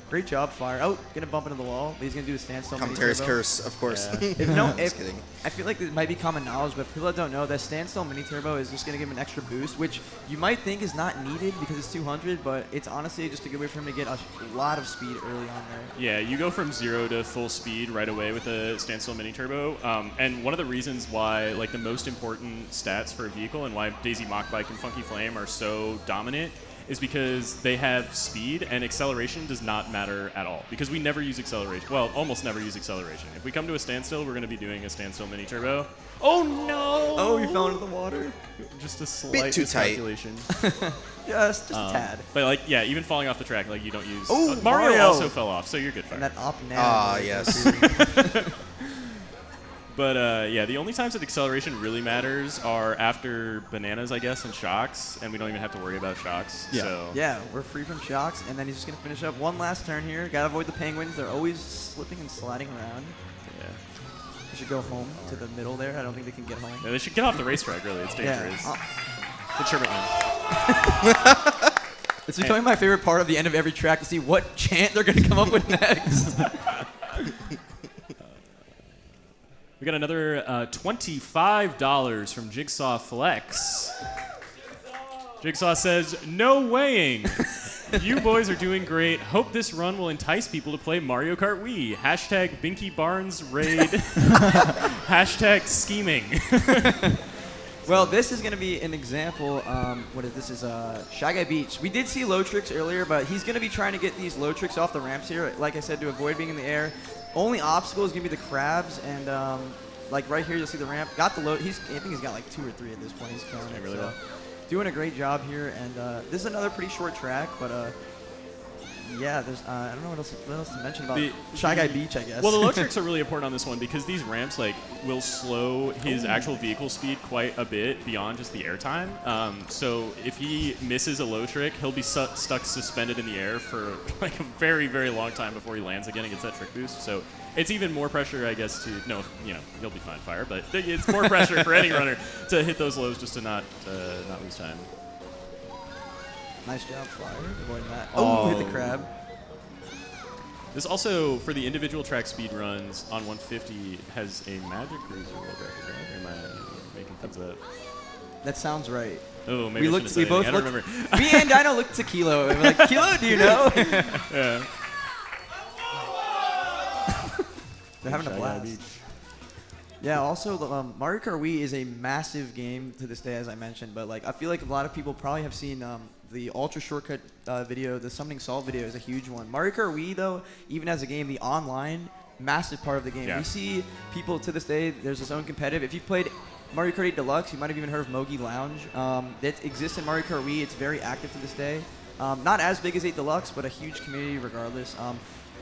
great job, Fire. Oh, going to bump into the wall. But he's going to do a standstill. Commentary's mini turbo. curse, of course. Yeah. Just kidding. I feel like it might be common knowledge, but people that don't know, that standstill mini turbo is just going to give him an extra boost, which you might think is not needed because it's 200, but it's honestly just a good way for him to get a lot of speed early on there. Yeah, you go from 0 to full speed right away with a standstill mini turbo. And one of the reasons why, like, the most important stats for a vehicle and why Daisy Mach Bike and Funky Flame are so dominant is because they have speed, and acceleration does not matter at all. Because we never use acceleration. Well, almost never use acceleration. If we come to a standstill, we're going to be doing a standstill mini turbo. Oh no! Oh, he fell into the water. Just a slight too tight. miscalculation. Just a tad. But like, yeah, even falling off the track, like you don't use. Oh, Mario Mario! also fell off, so you're good. And Fire. that op now. Ah, yes. But yeah, the only times that acceleration really matters are after bananas, I guess, and shocks, and we don't even have to worry about shocks. Yeah. So. Yeah, we're free from shocks, and then he's just going to finish up one last turn here. Got to avoid the penguins. They're always slipping and sliding around. Yeah. They should go home to the middle there. I don't think they can get home. Yeah, they should get off the racetrack, really. It's dangerous. Yeah. The Sherbet win. It's becoming my favorite part of the end of every track to see what chant they're going to come up with next. We got another $25 from Jigsaw Flex. Jigsaw says, "No weighing. You boys are doing great. Hope this run will entice people to play Mario Kart Wii. Hashtag Binky Barnes raid. Hashtag scheming." Well, this is going to be an example. What is this? Is Shy Guy Beach. We did see low tricks earlier, but he's going to be trying to get these low tricks off the ramps here. Like I said, to avoid being in the air. Only obstacle is going to be the crabs, and like right here, you'll see the ramp. Got the low. I think he's got like 2 or 3 at this point. He's counting it. Really well. Doing a great job here, and this is another pretty short track, but yeah, there's I don't know what else to mention about Shy Guy Beach, I guess. Well, the low tricks are really important on this one because these ramps will slow his actual vehicle speed quite a bit beyond just the airtime. So if he misses a low trick, he'll be stuck suspended in the air for like a very, very long time before he lands again and gets that trick boost. So it's even more pressure, I guess, to he'll be fine, Fire, but it's more pressure for any runner to hit those lows just to not lose time. Nice job, Fire, avoiding that. Oh, hit the crab. This also, for the individual track speed runs on 150, has a Magic Cruiser world record, right? Or am I making things up? That sounds right. Oh, maybe We both I don't remember. Me and Dino looked to Kilo, and we're like, Kilo, do you know? Yeah. They're having a blast. Yeah, also, Mario Kart Wii is a massive game to this day, as I mentioned, but I feel like a lot of people probably have seen the Ultra Shortcut video, the Summoning Salt video is a huge one. Mario Kart Wii, though, even as a game, the online, massive part of the game. Yeah. We see people to this day, there's its own competitive. If you've played Mario Kart 8 Deluxe, you might have even heard of Mogi Lounge. That exists in Mario Kart Wii. It's very active to this day. Not as big as 8 Deluxe, but a huge community regardless.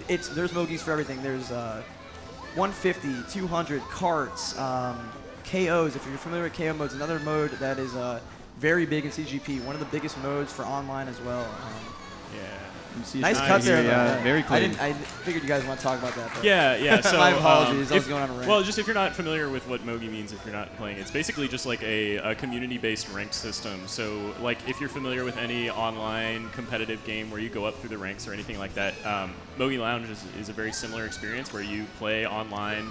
There's Mogis for everything. There's 150, 200, karts, KOs. If you're familiar with KO modes, another mode that is very big in CGP. One of the biggest modes for online as well. Yeah. Nice cut there. Yeah, very clean. I figured you guys want to talk about that. But Yeah. So my apologies. I was going on a rant. Well, just if you're not familiar with what Mogi means, if you're not playing, it's basically just like a community-based ranked system. So, if you're familiar with any online competitive game where you go up through the ranks or anything like that, Mogi Lounge is a very similar experience where you play online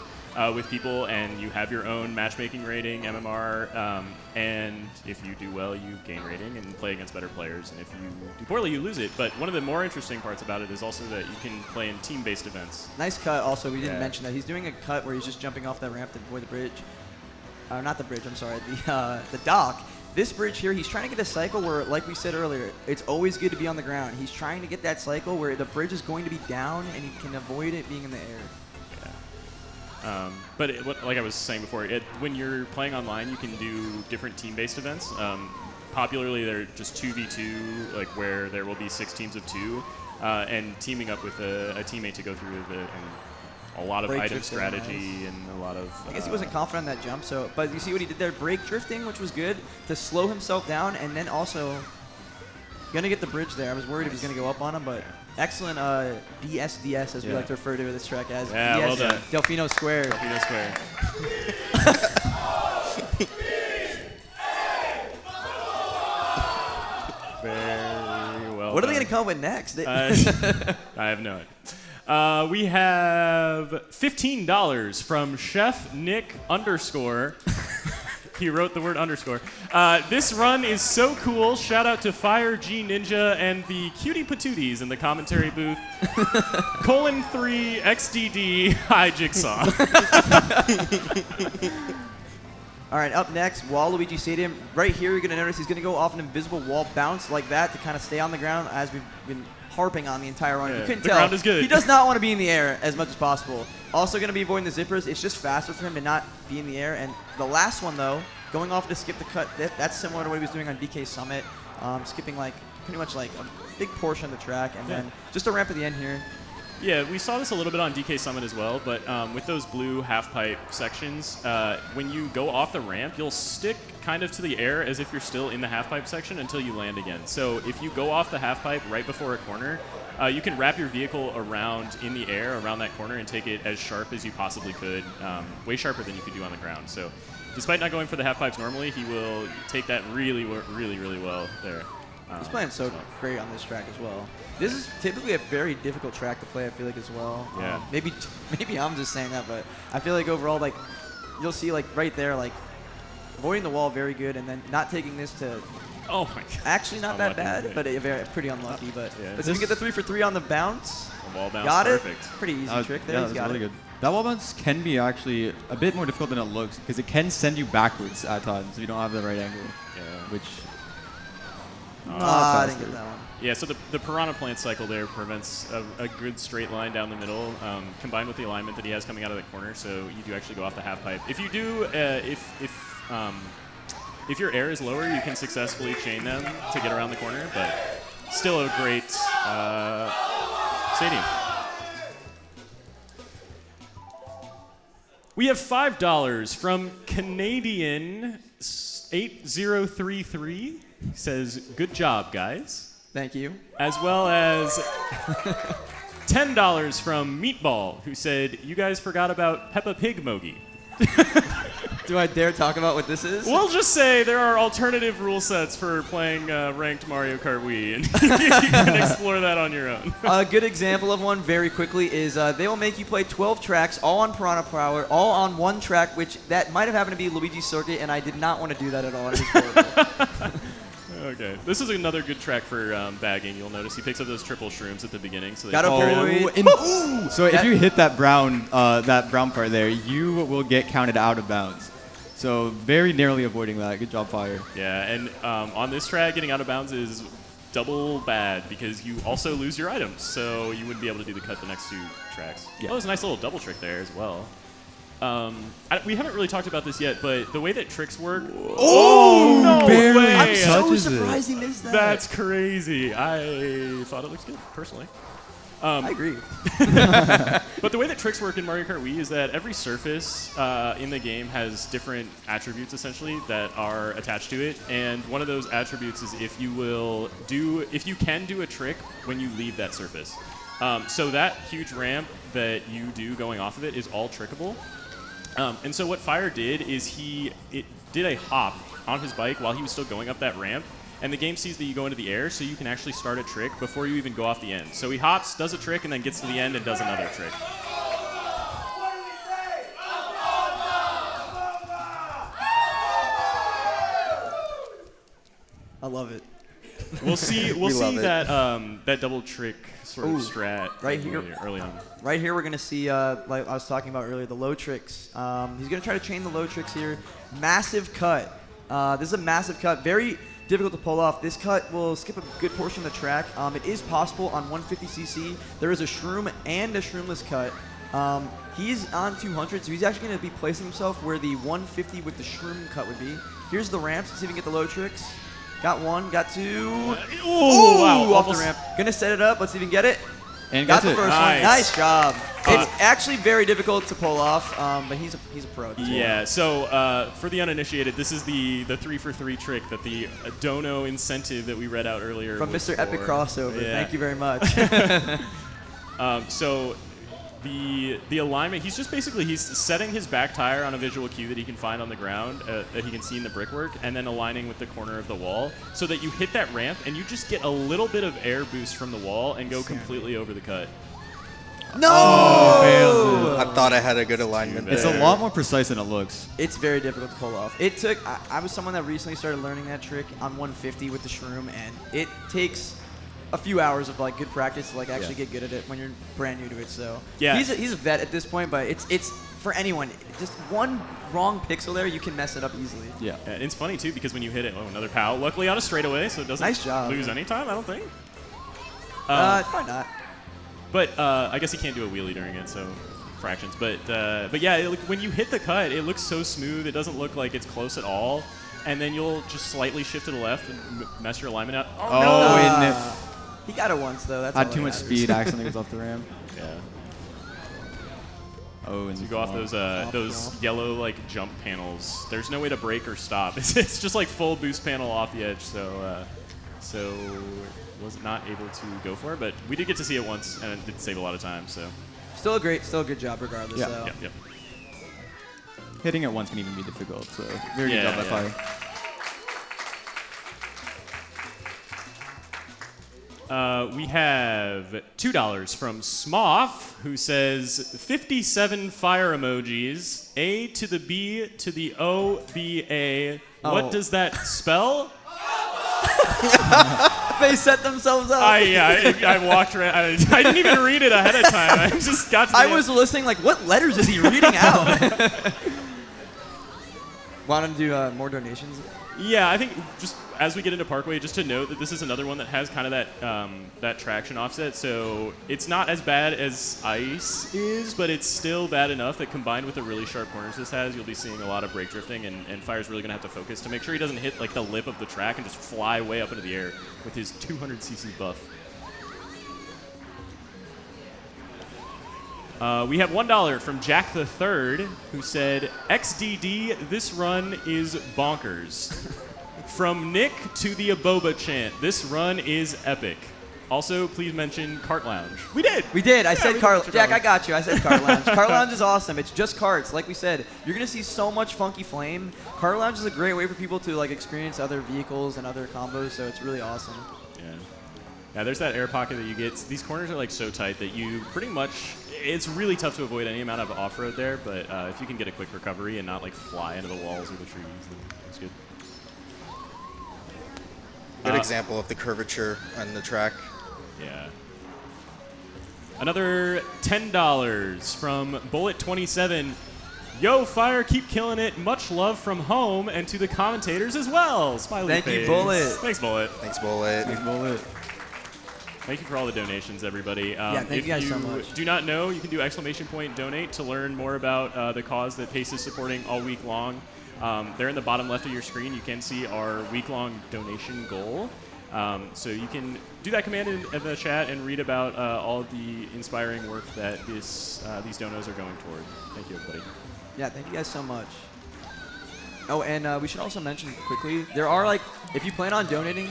with people and you have your own matchmaking rating, MMR, and if you do well, you gain rating and play against better players, and if you do poorly, you lose it. But one of the more interesting parts about it is also that you can play in team-based events. Nice cut. Also, we didn't mention that he's doing a cut where he's just jumping off that ramp to avoid the bridge. Not the bridge. I'm sorry. The dock. This bridge here, he's trying to get a cycle where, like we said earlier, it's always good to be on the ground. He's trying to get that cycle where the bridge is going to be down and he can avoid it being in the air. But like I was saying before, when you're playing online, you can do different team-based events. Popularly, they're just 2v2, where there will be 6 teams of 2, and teaming up with a teammate to go through a lot of Break item drifting, strategy and a lot of... I guess he wasn't confident on that jump, but you see what he did there? Break drifting, which was good, to slow himself down, and then also going to get the bridge there. I was worried if he was going to go up on him, but... Excellent DSDS, as we like to refer to this track as. Yeah, well done. Delfino Square. Delfino Square. Very well What are they done. going to come up with next? I have no idea. We have $15 from Chef Nick _ He wrote the word underscore. This run is so cool. Shout out to FireGNinja and the cutie patooties in the commentary booth. :3 XDD Hi Jigsaw. All right, up next, Waluigi Stadium. Right here, you're going to notice he's going to go off an invisible wall bounce like that to kind of stay on the ground, as we've been harping on the entire run. Yeah, You couldn't the tell. ground is good. He does not want to be in the air as much as possible. Also going to be avoiding the zippers. It's just faster for him to not be in the air. And the last one, though, going off to skip the cut, that's similar to what he was doing on DK Summit, skipping pretty much a big portion of the track, and then just a ramp at the end here. Yeah, we saw this a little bit on DK Summit as well, but with those blue half-pipe sections, when you go off the ramp, you'll stick kind of to the air as if you're still in the half-pipe section until you land again. So if you go off the half-pipe right before a corner, you can wrap your vehicle around in the air around that corner and take it as sharp as you possibly could, way sharper than you could do on the ground. So despite not going for the half-pipes normally, he will take that really, really well there. He's playing so great on this track as well. This is typically a very difficult track to play, I feel like, as well. Yeah. Maybe I'm just saying that, but I feel like overall, like, you'll see, like, right there, like, avoiding the wall very good, and then not taking this to Oh my god. actually not that Unlucky. bad, but pretty unlucky. But Yeah. if you get the 3 for 3 on the bounce, The wall bounce, got perfect. it. Pretty easy trick there. Yeah, He's that's got really it. good. That wall bounce can be actually a bit more difficult than it looks because it can send you backwards at times if you don't have the right angle, Yeah. which I didn't get that one. Yeah, so the Piranha Plant cycle there prevents a good straight line down the middle, combined with the alignment that he has coming out of the corner. So you do actually go off the half pipe. If you do, if your air is lower, you can successfully chain them to get around the corner. But still a great stadium. We have $5 from Canadian 8033. He says, "Good job, guys." Thank you. As well as $10 from Meatball, who said, "You guys forgot about Peppa Pig Mogi." Do I dare talk about what this is? We'll just say there are alternative rule sets for playing ranked Mario Kart Wii, and you can explore that on your own. A good example of one, very quickly, is they will make you play 12 tracks, all on Piranha Power, all on one track, which that might have happened to be Luigi's Circuit, and I did not want to do that at all. It was horrible. Okay, this is another good track for bagging. You'll notice he picks up those triple shrooms at the beginning. So they Gotta carry avoid- him. So if you hit that brown part there, you will get counted out of bounds. So very narrowly avoiding that. Good job, Fire. Yeah, and on this track, getting out of bounds is double bad because you also lose your items, so you wouldn't be able to do the cut the next 2 tracks. Yeah. Oh, there's a nice little double trick there as well. We haven't really talked about this yet, but the way that tricks work. Oh, no barely way! I'm so touches it. surprised he missed that. That's crazy. I thought it looks good, personally. I agree. But the way that tricks work in Mario Kart Wii is that every surface in the game has different attributes, essentially, that are attached to it. And one of those attributes is if you can do a trick when you leave that surface. So that huge ramp that you do going off of it is all trickable. And so what Fire did is he did a hop on his bike while he was still going up that ramp. And the game sees that you go into the air, so you can actually start a trick before you even go off the end. So he hops, does a trick, and then gets to the end and does another trick. I love it. We'll see. We'll love see it. that double trick sort of Ooh, strat right here. early on. Right here, we're going to see, like I was talking about earlier, the low tricks. He's going to try to chain the low tricks here. Massive cut. This is a massive cut. Very difficult to pull off. This cut will skip a good portion of the track. It is possible on 150cc. There is a shroom and a shroomless cut. He's on 200, so he's actually going to be placing himself where the 150 with the shroom cut would be. Here's the ramps. Let's see if we can get the low tricks. Got 1, got 2. Oh, wow. Off the Almost- ramp. Gonna set it up. Let's see if we can get it. And Got gets the it. first Nice. one. Nice job. Uh, It's actually very difficult to pull off, but he's a pro. at this Yeah, point. so for the uninitiated, this is the 3 for 3 trick that the dono incentive that we read out earlier From was Mr. Epic for. Crossover. Yeah. Thank you very much. So the alignment, he's setting his back tire on a visual cue that he can find on the ground, that he can see in the brickwork, and then aligning with the corner of the wall so that you hit that ramp and you just get a little bit of air boost from the wall and go completely over the cut. No! failed I thought I had a good alignment It's there. a lot more precise than it looks. It's very difficult to pull off. It took. I was someone that recently started learning that trick on 150 with the shroom, and it takes a few hours of like good practice to like actually get good at it when you're brand new to it. So Yeah. he's a vet at this point, but it's for anyone. Just one wrong pixel there, you can mess it up easily. Yeah. And it's funny too because when you hit it, another pow. Luckily on a straightaway, so it doesn't Nice job. lose any time. I don't think. Probably not. But I guess he can't do a wheelie during it, so fractions. But yeah, when you hit the cut, it looks so smooth. It doesn't look like it's close at all. And then you'll just slightly shift to the left and mess your alignment up. Oh, and He got it once though. That's Had all too that much matters. speed, accidentally was off the ramp. Yeah. Oh, and You go off those yellow like jump panels. There's no way to brake or stop. It's just like full boost panel off the edge. So was not able to go for it, but we did get to see it once, and it did save a lot of time. So Still a good job regardless. Yeah. though. yep. Hitting it once can even be difficult, so very good Yeah, job by yeah. Fire. We have $2 from Smoff, who says 57 fire emojis. A to the B to the O B A. Oh. What does that spell? They set themselves up. I walked around. I didn't even read it ahead of time. I just got to the I end. was listening like, what letters is he reading out? Want to do more donations? Yeah, I think just as we get into Parkway, just to note that this is another one that has kind of that traction offset. So it's not as bad as Ice is, but it's still bad enough that combined with the really sharp corners this has, you'll be seeing a lot of brake drifting, and Fire's really going to have to focus to make sure he doesn't hit like the lip of the track and just fly way up into the air with his 200cc buff. We have $1 from Jack the Third, who said, XDD, this run is bonkers. From Nick to the Aboba chant, this run is epic. Also, please mention Kart Lounge. We did! We did. I said we Kart. did. Jack, I got you. I said Kart Lounge. Kart Lounge is awesome. It's just karts. Like we said, you're going to see so much funky flame. Kart Lounge is a great way for people to like experience other vehicles and other combos, so it's really awesome. Yeah, there's that air pocket that you get. These corners are like so tight that you pretty much, it's really tough to avoid any amount of off-road there, but if you can get a quick recovery and not like fly into the walls or the trees, then it's good. Good example of the curvature on the track. Yeah. Another $10 from Bullet27. Yo, Fire, keep killing it. Much love from home and to the commentators as well. Smiley Thank face. you, Bullet. Thanks, Bullet. Thanks, Bullet. Thank you for all the donations, everybody. Thank you guys so much. If you do not know, you can do !donate to learn more about the cause that Pace is supporting all week long. There in the bottom left of your screen, you can see our week-long donation goal. So you can do that command in the chat and read about all of the inspiring work that these donos are going toward. Thank you, everybody. Yeah, thank you guys so much. Oh, and we should also mention quickly, there are like, if you plan on donating,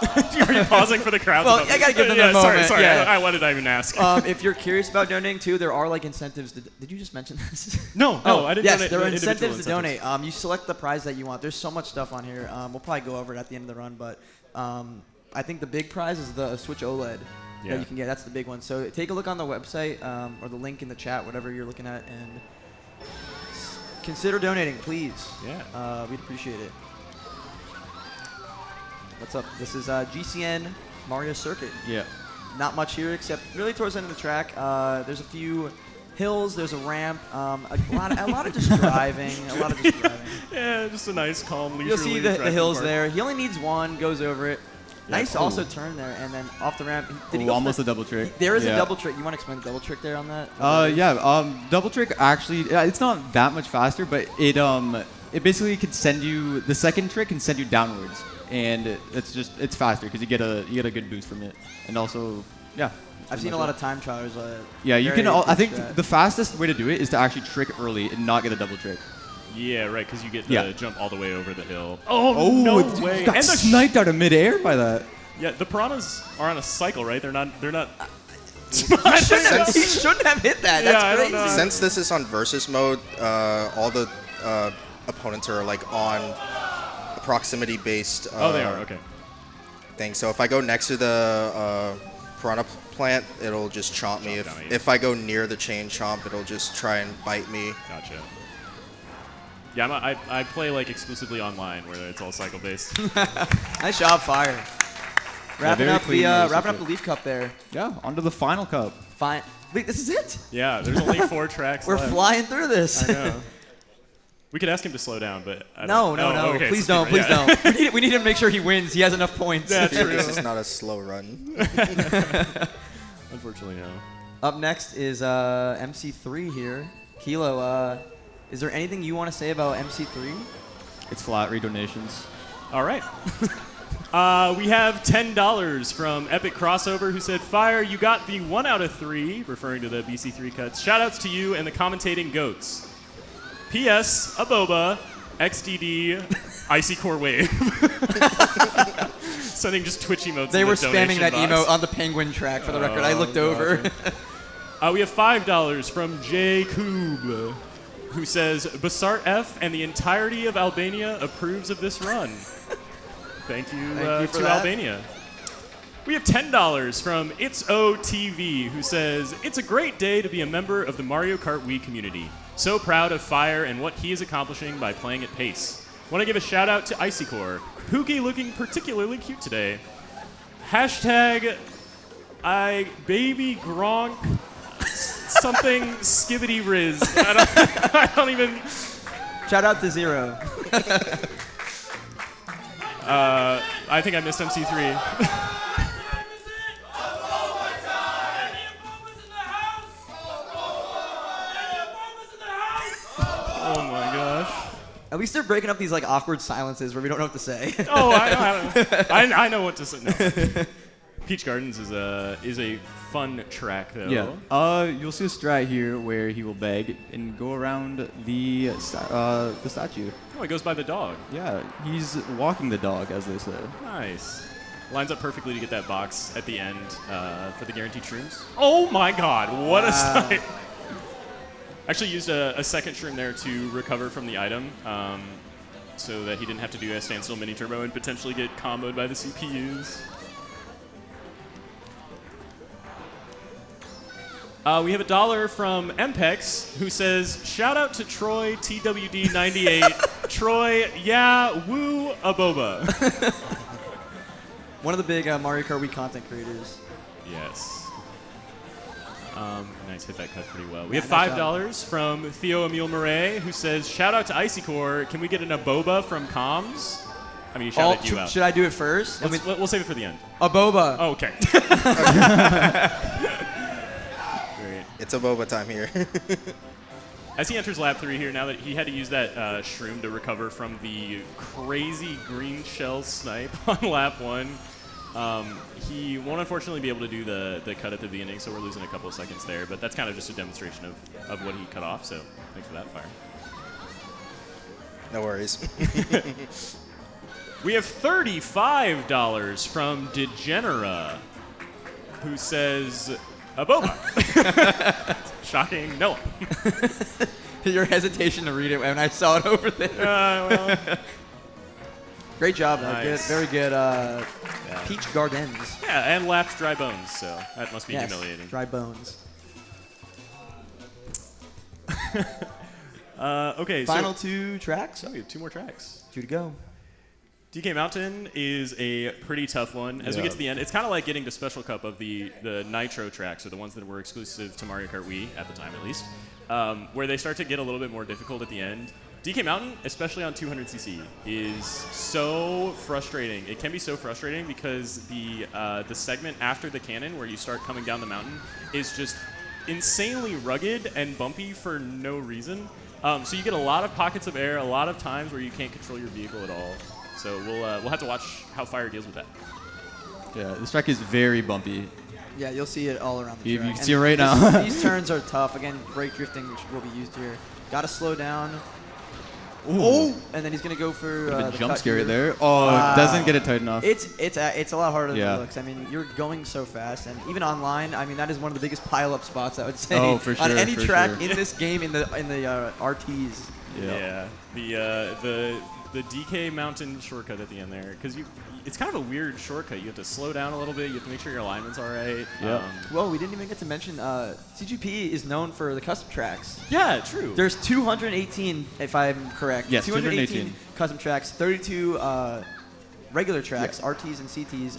Are you pausing for the crowd? Well, I gotta give them a moment. Sorry. Yeah. What did I even ask? if you're curious about donating too, there are like incentives. Did you just mention this? No, I didn't. Yes, donate there are individual incentives to donate. You select the prize that you want. There's so much stuff on here. We'll probably go over it at the end of the run, but I think the big prize is the Switch OLED that you can get. That's the big one. So take a look on the website or the link in the chat, whatever you're looking at, and consider donating, please. Yeah. We'd appreciate it. What's up? This is GCN Mario Circuit. Yeah. Not much here except really towards the end of the track. There's a few hills. There's a ramp. A lot of just driving. Yeah, just a nice, calm, leisurely You'll see the driving hills part. there. He only needs one. Goes over it. Yeah, Nice cool. also turn there, and then off the ramp. Did he Ooh, go for almost the- a double trick. There is Yeah. a double trick. You want to explain the double trick there on that? Double trick actually, it's not that much faster, but it basically can send you, the second trick can send you downwards, and it's faster because you get a good boost from it, and also I've seen a lot of time trialers. Yeah, you can. I think strat. the fastest way to do it is to actually trick early and not get a double trick. Yeah, right, because you get the jump all the way over the hill. Oh no you way! got And the sniped out of midair by that. Yeah, the piranhas are on a cycle, right? They're not. He shouldn't have hit that. That's I don't crazy. know. Since this is on versus mode, all the opponents are like on a proximity-based They are okay. thing. So if I go next to the piranha plant, it'll just chomp me. Chomp down at you. If I go near the chain chomp, it'll just try and bite me. Gotcha. Yeah, I play like exclusively online where it's all cycle based. Nice job, Fire. Wrapping very up clean the Mario wrapping up the Circuit. Leaf Cup there. Yeah, onto the final cup. Fine. Wait, this is it? Yeah, there's only 4 tracks We're left. flying through this. I know. We could ask him to slow down, but I No. don't. Okay, Please so don't. keep Please it, yeah. don't. We need him to make sure he wins. He has enough points. Yeah, true. This is not a slow run. Unfortunately, no. Up next is MC3 here. Kilo, is there anything you want to say about MC3? It's flat redonations. All right. We have $10 from Epic Crossover, who said, Fire, you got the 1 out of 3, referring to the BC3 cuts. Shoutouts to you and the commentating goats. P.S. Aboba, XDD, Icy Core Wave. Sending just Twitch emotes. They in were the spamming that donation emote box. on the penguin track, for the record. I looked over. We have $5 from J. Koob, who says, Basart F and the entirety of Albania approves of this run. Thank you, for to that. Albania. We have $10 from It's OTV, who says, It's a great day to be a member of the Mario Kart Wii community. So proud of Fire and what he is accomplishing by playing at pace. Want to give a shout out to Icy Core. Pookie looking particularly cute today. Hashtag I baby Gronk something skibbity riz. I don't even. Shout out to Zero. I think I missed MC3. Oh my gosh. At least they're breaking up these like awkward silences where we don't know what to say. Oh, I know what to say. No. Peach Gardens is a fun track though. Yeah. You'll see a strat here where he will beg and go around the statue. Oh, he goes by the dog. Yeah, he's walking the dog, as they say. Nice. Lines up perfectly to get that box at the end for the guaranteed shrooms. Oh my god, what a sight. Actually used a second shroom there to recover from the item so that he didn't have to do a standstill mini turbo and potentially get comboed by the CPUs. We have $1 from Mpex, who says, shout out to Troy TWD98. Troy, yeah, woo, aboba. One of the big Mario Kart Wii content creators. Yes. Nice, hit that cut pretty well. We have nice $5 from Theo Emile Murray, who says, shout out to Icy Core. Can we get an aboba from Comms? I mean, he shouted you out. Should I do it first? We'll save it for the end. A boba. Oh, okay. Great. It's a boba time here. As he enters lap 3 here, now that he had to use that shroom to recover from the crazy green shell snipe on lap 1, he won't unfortunately be able to do the cut at the beginning, so we're losing a couple of seconds there. But that's kind of just a demonstration of what he cut off, so thanks for that, Fire. No worries. We have $35 from Degenera, who says, Aboba. Shocking no one. Your hesitation to read it when I saw it over there. Well, Great job, nice. Very good. Peach Gardens. yeah, and lapped dry bones, so that must be Yes, humiliating. dry bones. Okay, Final 2 tracks. so we have 2 more tracks. 2 to go. DK Mountain is a pretty tough one. As we get to the end, it's kind of like getting to Special Cup of the Nitro tracks, or the ones that were exclusive to Mario Kart Wii at the time, at least, where they start to get a little bit more difficult at the end. DK Mountain, especially on 200cc, is so frustrating. It can be so frustrating because the segment after the cannon, where you start coming down the mountain, is just insanely rugged and bumpy for no reason. So you get a lot of pockets of air, a lot of times where you can't control your vehicle at all. So we'll have to watch how Fire deals with that. Yeah, this track is very bumpy. Yeah, you'll see it all around the You track. can And see it right now. These turns are tough. Again, brake drifting will be used here. Got to slow down. Ooh. Oh, and then he's gonna go for The the jump cut scare here. there. Oh, doesn't get it tight enough. It's a lot harder than Yeah. it looks. I mean, you're going so fast, and even online, I mean, that is one of the biggest pile-up spots I would say Oh, for on sure, any for track sure. in this game in the RTs. Yeah. The DK Mountain shortcut at the end there, because it's kind of a weird shortcut. You have to slow down a little bit. You have to make sure your alignment's all right. Yeah. Well, we didn't even get to mention CGP is known for the custom tracks. Yeah, true. There's 218, if I'm correct. Yes, 218 218. custom tracks, 32 regular tracks, RTs and CTs.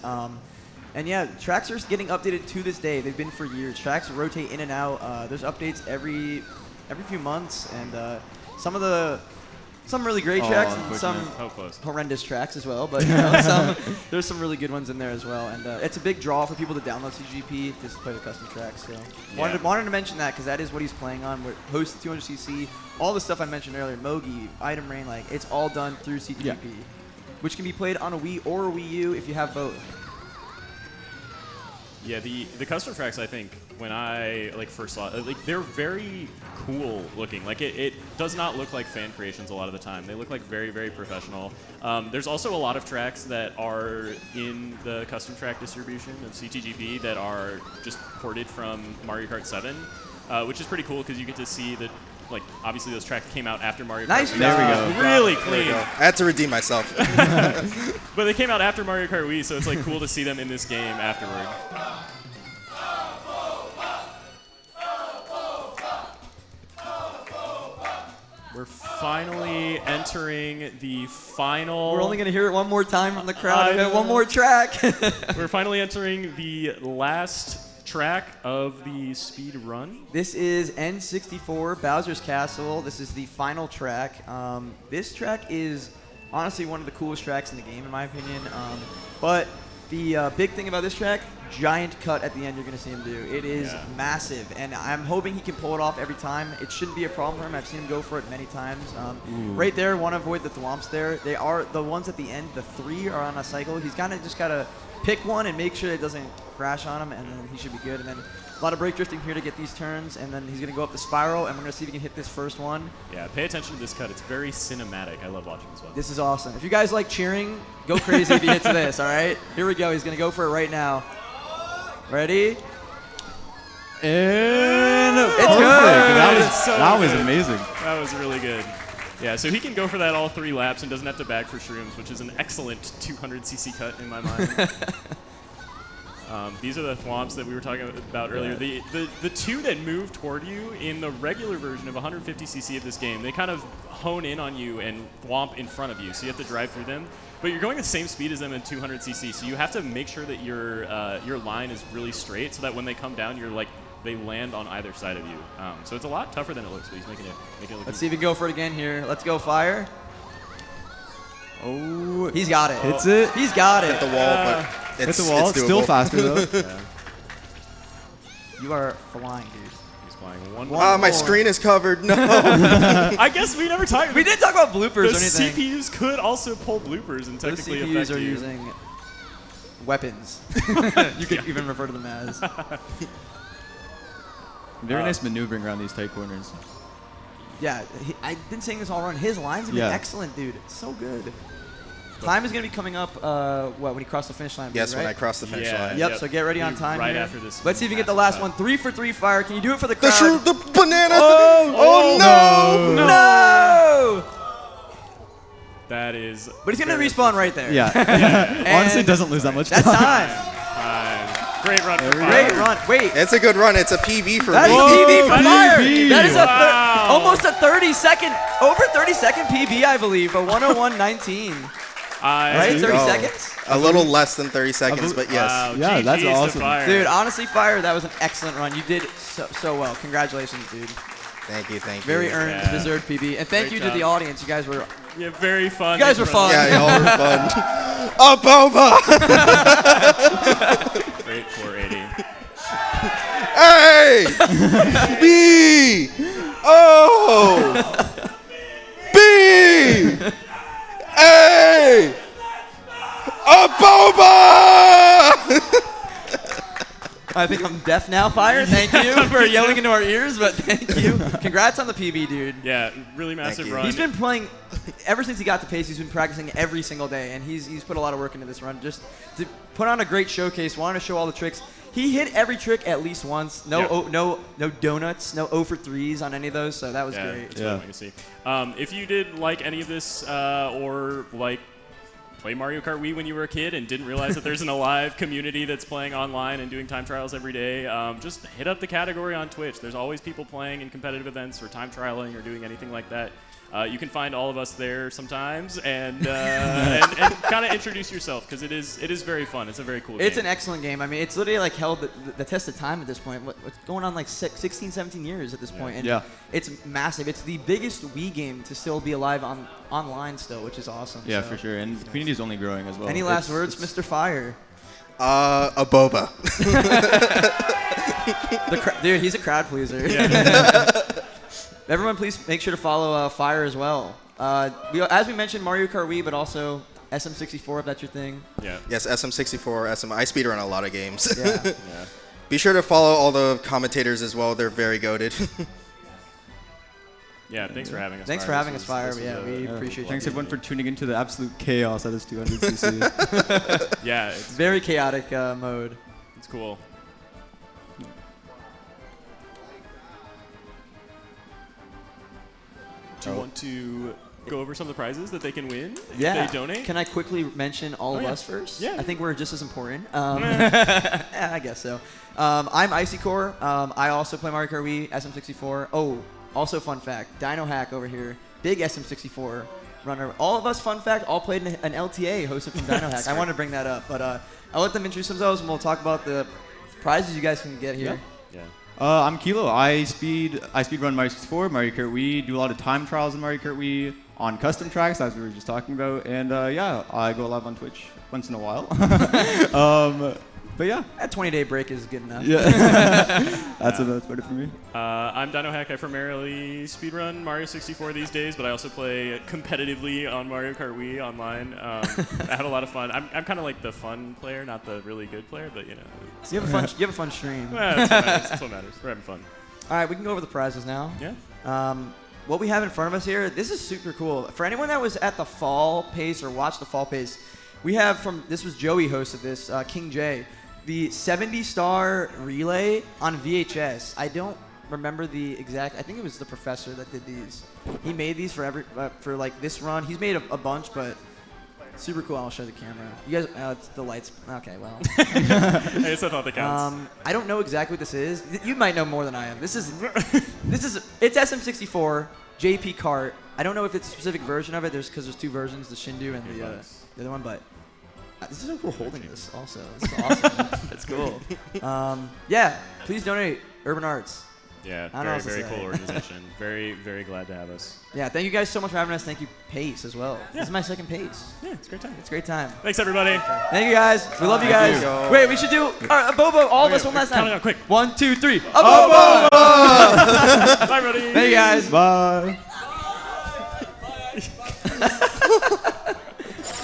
And yeah, tracks are getting updated to this day. They've been for years. Tracks rotate in and out. There's updates every few months, and some really great tracks and some How close? horrendous tracks as well. But you know, there's some really good ones in there as well. And it's a big draw for people to download CGP to play the custom tracks. So wanted to mention that because that is what he's playing on. We're hosted 200cc. All the stuff I mentioned earlier, Mogi, Item Rain, like it's all done through CGP. which can be played on a Wii or a Wii U if you have both. Yeah, the custom tracks, I think, when I first saw it, they're very cool looking. Like it does not look like fan creations a lot of the time. They look like very, very professional. There's also a lot of tracks that are in the custom track distribution of CTGP that are just ported from Mario Kart 7, which is pretty cool because you get to see that. Obviously those tracks came out after Mario Kart. Nice Wii. job. There we go. Really clean. I had to redeem myself. But they came out after Mario Kart Wii, so it's cool to see them in this game afterward. We're finally entering the final. We're only going to hear it one more time from the crowd. I We got know. one more track. We're finally entering the last track of the speed run. This is N64 Bowser's Castle. This is the final track. This track is honestly one of the coolest tracks in the game, in my opinion. But the big thing about this track, giant cut at the end you're going to see him do. It is massive, and I'm hoping he can pull it off every time. It shouldn't be a problem for him. I've seen him go for it many times. Right there, want to avoid the thwomps there. They are the ones at the end. The 3 are on a cycle. He's kind of just got to pick one and make sure it doesn't crash on him, and then he should be good. And then a lot of brake drifting here to get these turns, and then he's going to go up the spiral, and we're going to see if he can hit this first one. Yeah, pay attention to this cut. It's very cinematic. I love watching this one. This is awesome. If you guys like cheering, go crazy if he hits this, all right? Here we go. He's going to go for it right now. Ready? And It's perfect. good. That was amazing. That was really good. Yeah, so he can go for that all 3 laps and doesn't have to bag for shrooms, which is an excellent 200cc cut in my mind. These are the thwomps that we were talking about earlier. The 2 that move toward you in the regular version of 150cc of this game, they kind of hone in on you and thwomp in front of you, so you have to drive through them. But you're going the same speed as them in 200cc, so you have to make sure that your line is really straight, so that when they come down, they land on either side of you. So it's a lot tougher than it looks, but he's making it look Let's see if he can go for it again here. Let's go, Fire. Oh, He's got it. hits it. He's got Hit it. the wall, but Hit the wall. it's Still doable. faster though. Yeah, You are flying, dude. he's flying one. One My more. screen is covered. No. I guess we never talked. We did talk about bloopers The or anything. CPUs could also pull bloopers and Those technically CPUs affect are you. using weapons. You could even refer to them as. Very nice maneuvering around these tight corners. Yeah, I've been saying this all run. His lines have been excellent, dude. It's so good. Time is going to be coming up, when he crossed the finish line? Yes, right? when I cross the finish Yeah. line. Yep, so get ready on time Right here. after this Let's see if you get the massive last cut. one. 3 for 3, Fire. Can you do it for the The crowd? the banana. Oh, no! No! That is. But he's going to very respawn right there. Yeah. Honestly, And doesn't lose that much That's time. time. Great run for we Fire. Great run. Wait. It's a good run. It's a PB for That's me. a PB for PB. Fire. That is Wow. almost a 30-second, over 30-second PB, I believe, a 101.19. Right? Dude, 30 Oh. seconds? A little less than 30 seconds, but yes. Wow, Yeah, that's GG's to awesome. Fire. Dude, honestly, Fire, that was an excellent run. You did so well. Congratulations, dude. Thank you. Very earned, Yeah. deserved PB. And thank Great you job. to the audience. You guys were Yeah, very fun. You guys were fun. Yeah, y'all were fun. Up over. Great 480. Hey! B! O! B! A! Up over! I think I'm deaf now, Fire. Thank you for yelling into our ears, but thank you. Congrats on the PB, dude. Yeah, really massive you. run. He's been playing, ever since he got to pace, he's been practicing every single day, and he's put a lot of work into this run just to put on a great showcase, wanted to show all the tricks. He hit every trick at least once. No, Yeah. no donuts, no 0 for 3s on any of those, so that was yeah, great. it's really fun to see. If you did like any of this or like play Mario Kart Wii when you were a kid and didn't realize that there's an alive community that's playing online and doing time trials every day, just hit up the category on Twitch. There's always people playing in competitive events or time trialing or doing anything like that. You can find all of us there sometimes and kind of introduce yourself because it is very fun. It's a very cool game. It's an excellent game. I mean, it's literally like held the test of time at this point. What's going on like 16, 17 years at this point. And Yeah. it's massive. It's the biggest Wii game to still be alive online still, which is awesome. Yeah, so. for sure. And the community is only growing as well. Any last words, Mr. Fire? A boba. Dude, he's a crowd pleaser. Everyone, please make sure to follow Fire as well. As we mentioned, Mario Kart Wii, but also SM64 if that's your thing. Yeah. Yes, SM64, I speedrun a lot of games. Yeah. Yeah. Be sure to follow all the commentators as well. They're very goated. Yeah, thanks for having us. Thanks Fire. for having This us, Fire. this Yeah, we appreciate Thanks you. everyone for tuning into the absolute chaos that is 200cc. Yeah, it's Very chaotic mode. cool. Do you want to go over some of the prizes that they can win if Yeah. they donate? Can I quickly mention all of yeah. us first? Yeah. I think we're just as important. Yeah, I guess so. I'm Icy Core. I also play Mario Kart Wii, SM64. Oh, also fun fact, Dino Hack over here, big SM64 runner. All of us, fun fact, all played in an LTA hosted from Dino Hack. I wanted to bring that up, but I'll let them introduce themselves and we'll talk about the prizes you guys can get here. Yeah. I'm Kilo. I speedrun Mario 64, Mario Kart Wii, do a lot of time trials in Mario Kart Wii on custom tracks, as we were just talking about, and yeah, I go live on Twitch once in a while. But yeah, That 20-day break is good enough. yeah, that's about it for me. I'm Dino Hack. I primarily speedrun Mario 64 these days, but I also play competitively on Mario Kart Wii online. I have a lot of fun. I'm kind of like the fun player, not the really good player, but you know. So you have a fun stream. That's what matters. That's what matters. We're having fun. All right, we can go over the prizes now. Yeah. What we have in front of us here, this is super cool. For anyone that was at the fall pace or watched the fall pace, we have this was Joey hosted this, King J, the 70-star relay on VHS. I don't remember the exact, I think it was the professor that did these. He made these for like this run. He's made a bunch, but super cool. I'll show the camera. You guys, it's the lights. Okay, well. I guess I thought that counts. I don't know exactly what this is. You might know more than I am. It's SM64 JP Kart. I don't know if it's a specific version of it. Because there's two versions, the Shindu and the other one. But this is so cool holding this. Also, this is awesome. That's cool. Yeah, please donate. Urban Arts. Yeah, I don't know very, what to very say. cool organization. Very, very glad to have us. Yeah, thank you guys so much for having us. Thank you, Pace, as well. Yeah. This is my second Pace. Yeah, it's a great time. It's a great time. Thanks, everybody. Thank you guys. We love you Thank guys. you. Wait, we should do Bobo. All of us one last Count it time. out quick. 1, 2, 3. Bobo. Bye, buddy. Thank you guys. Bye.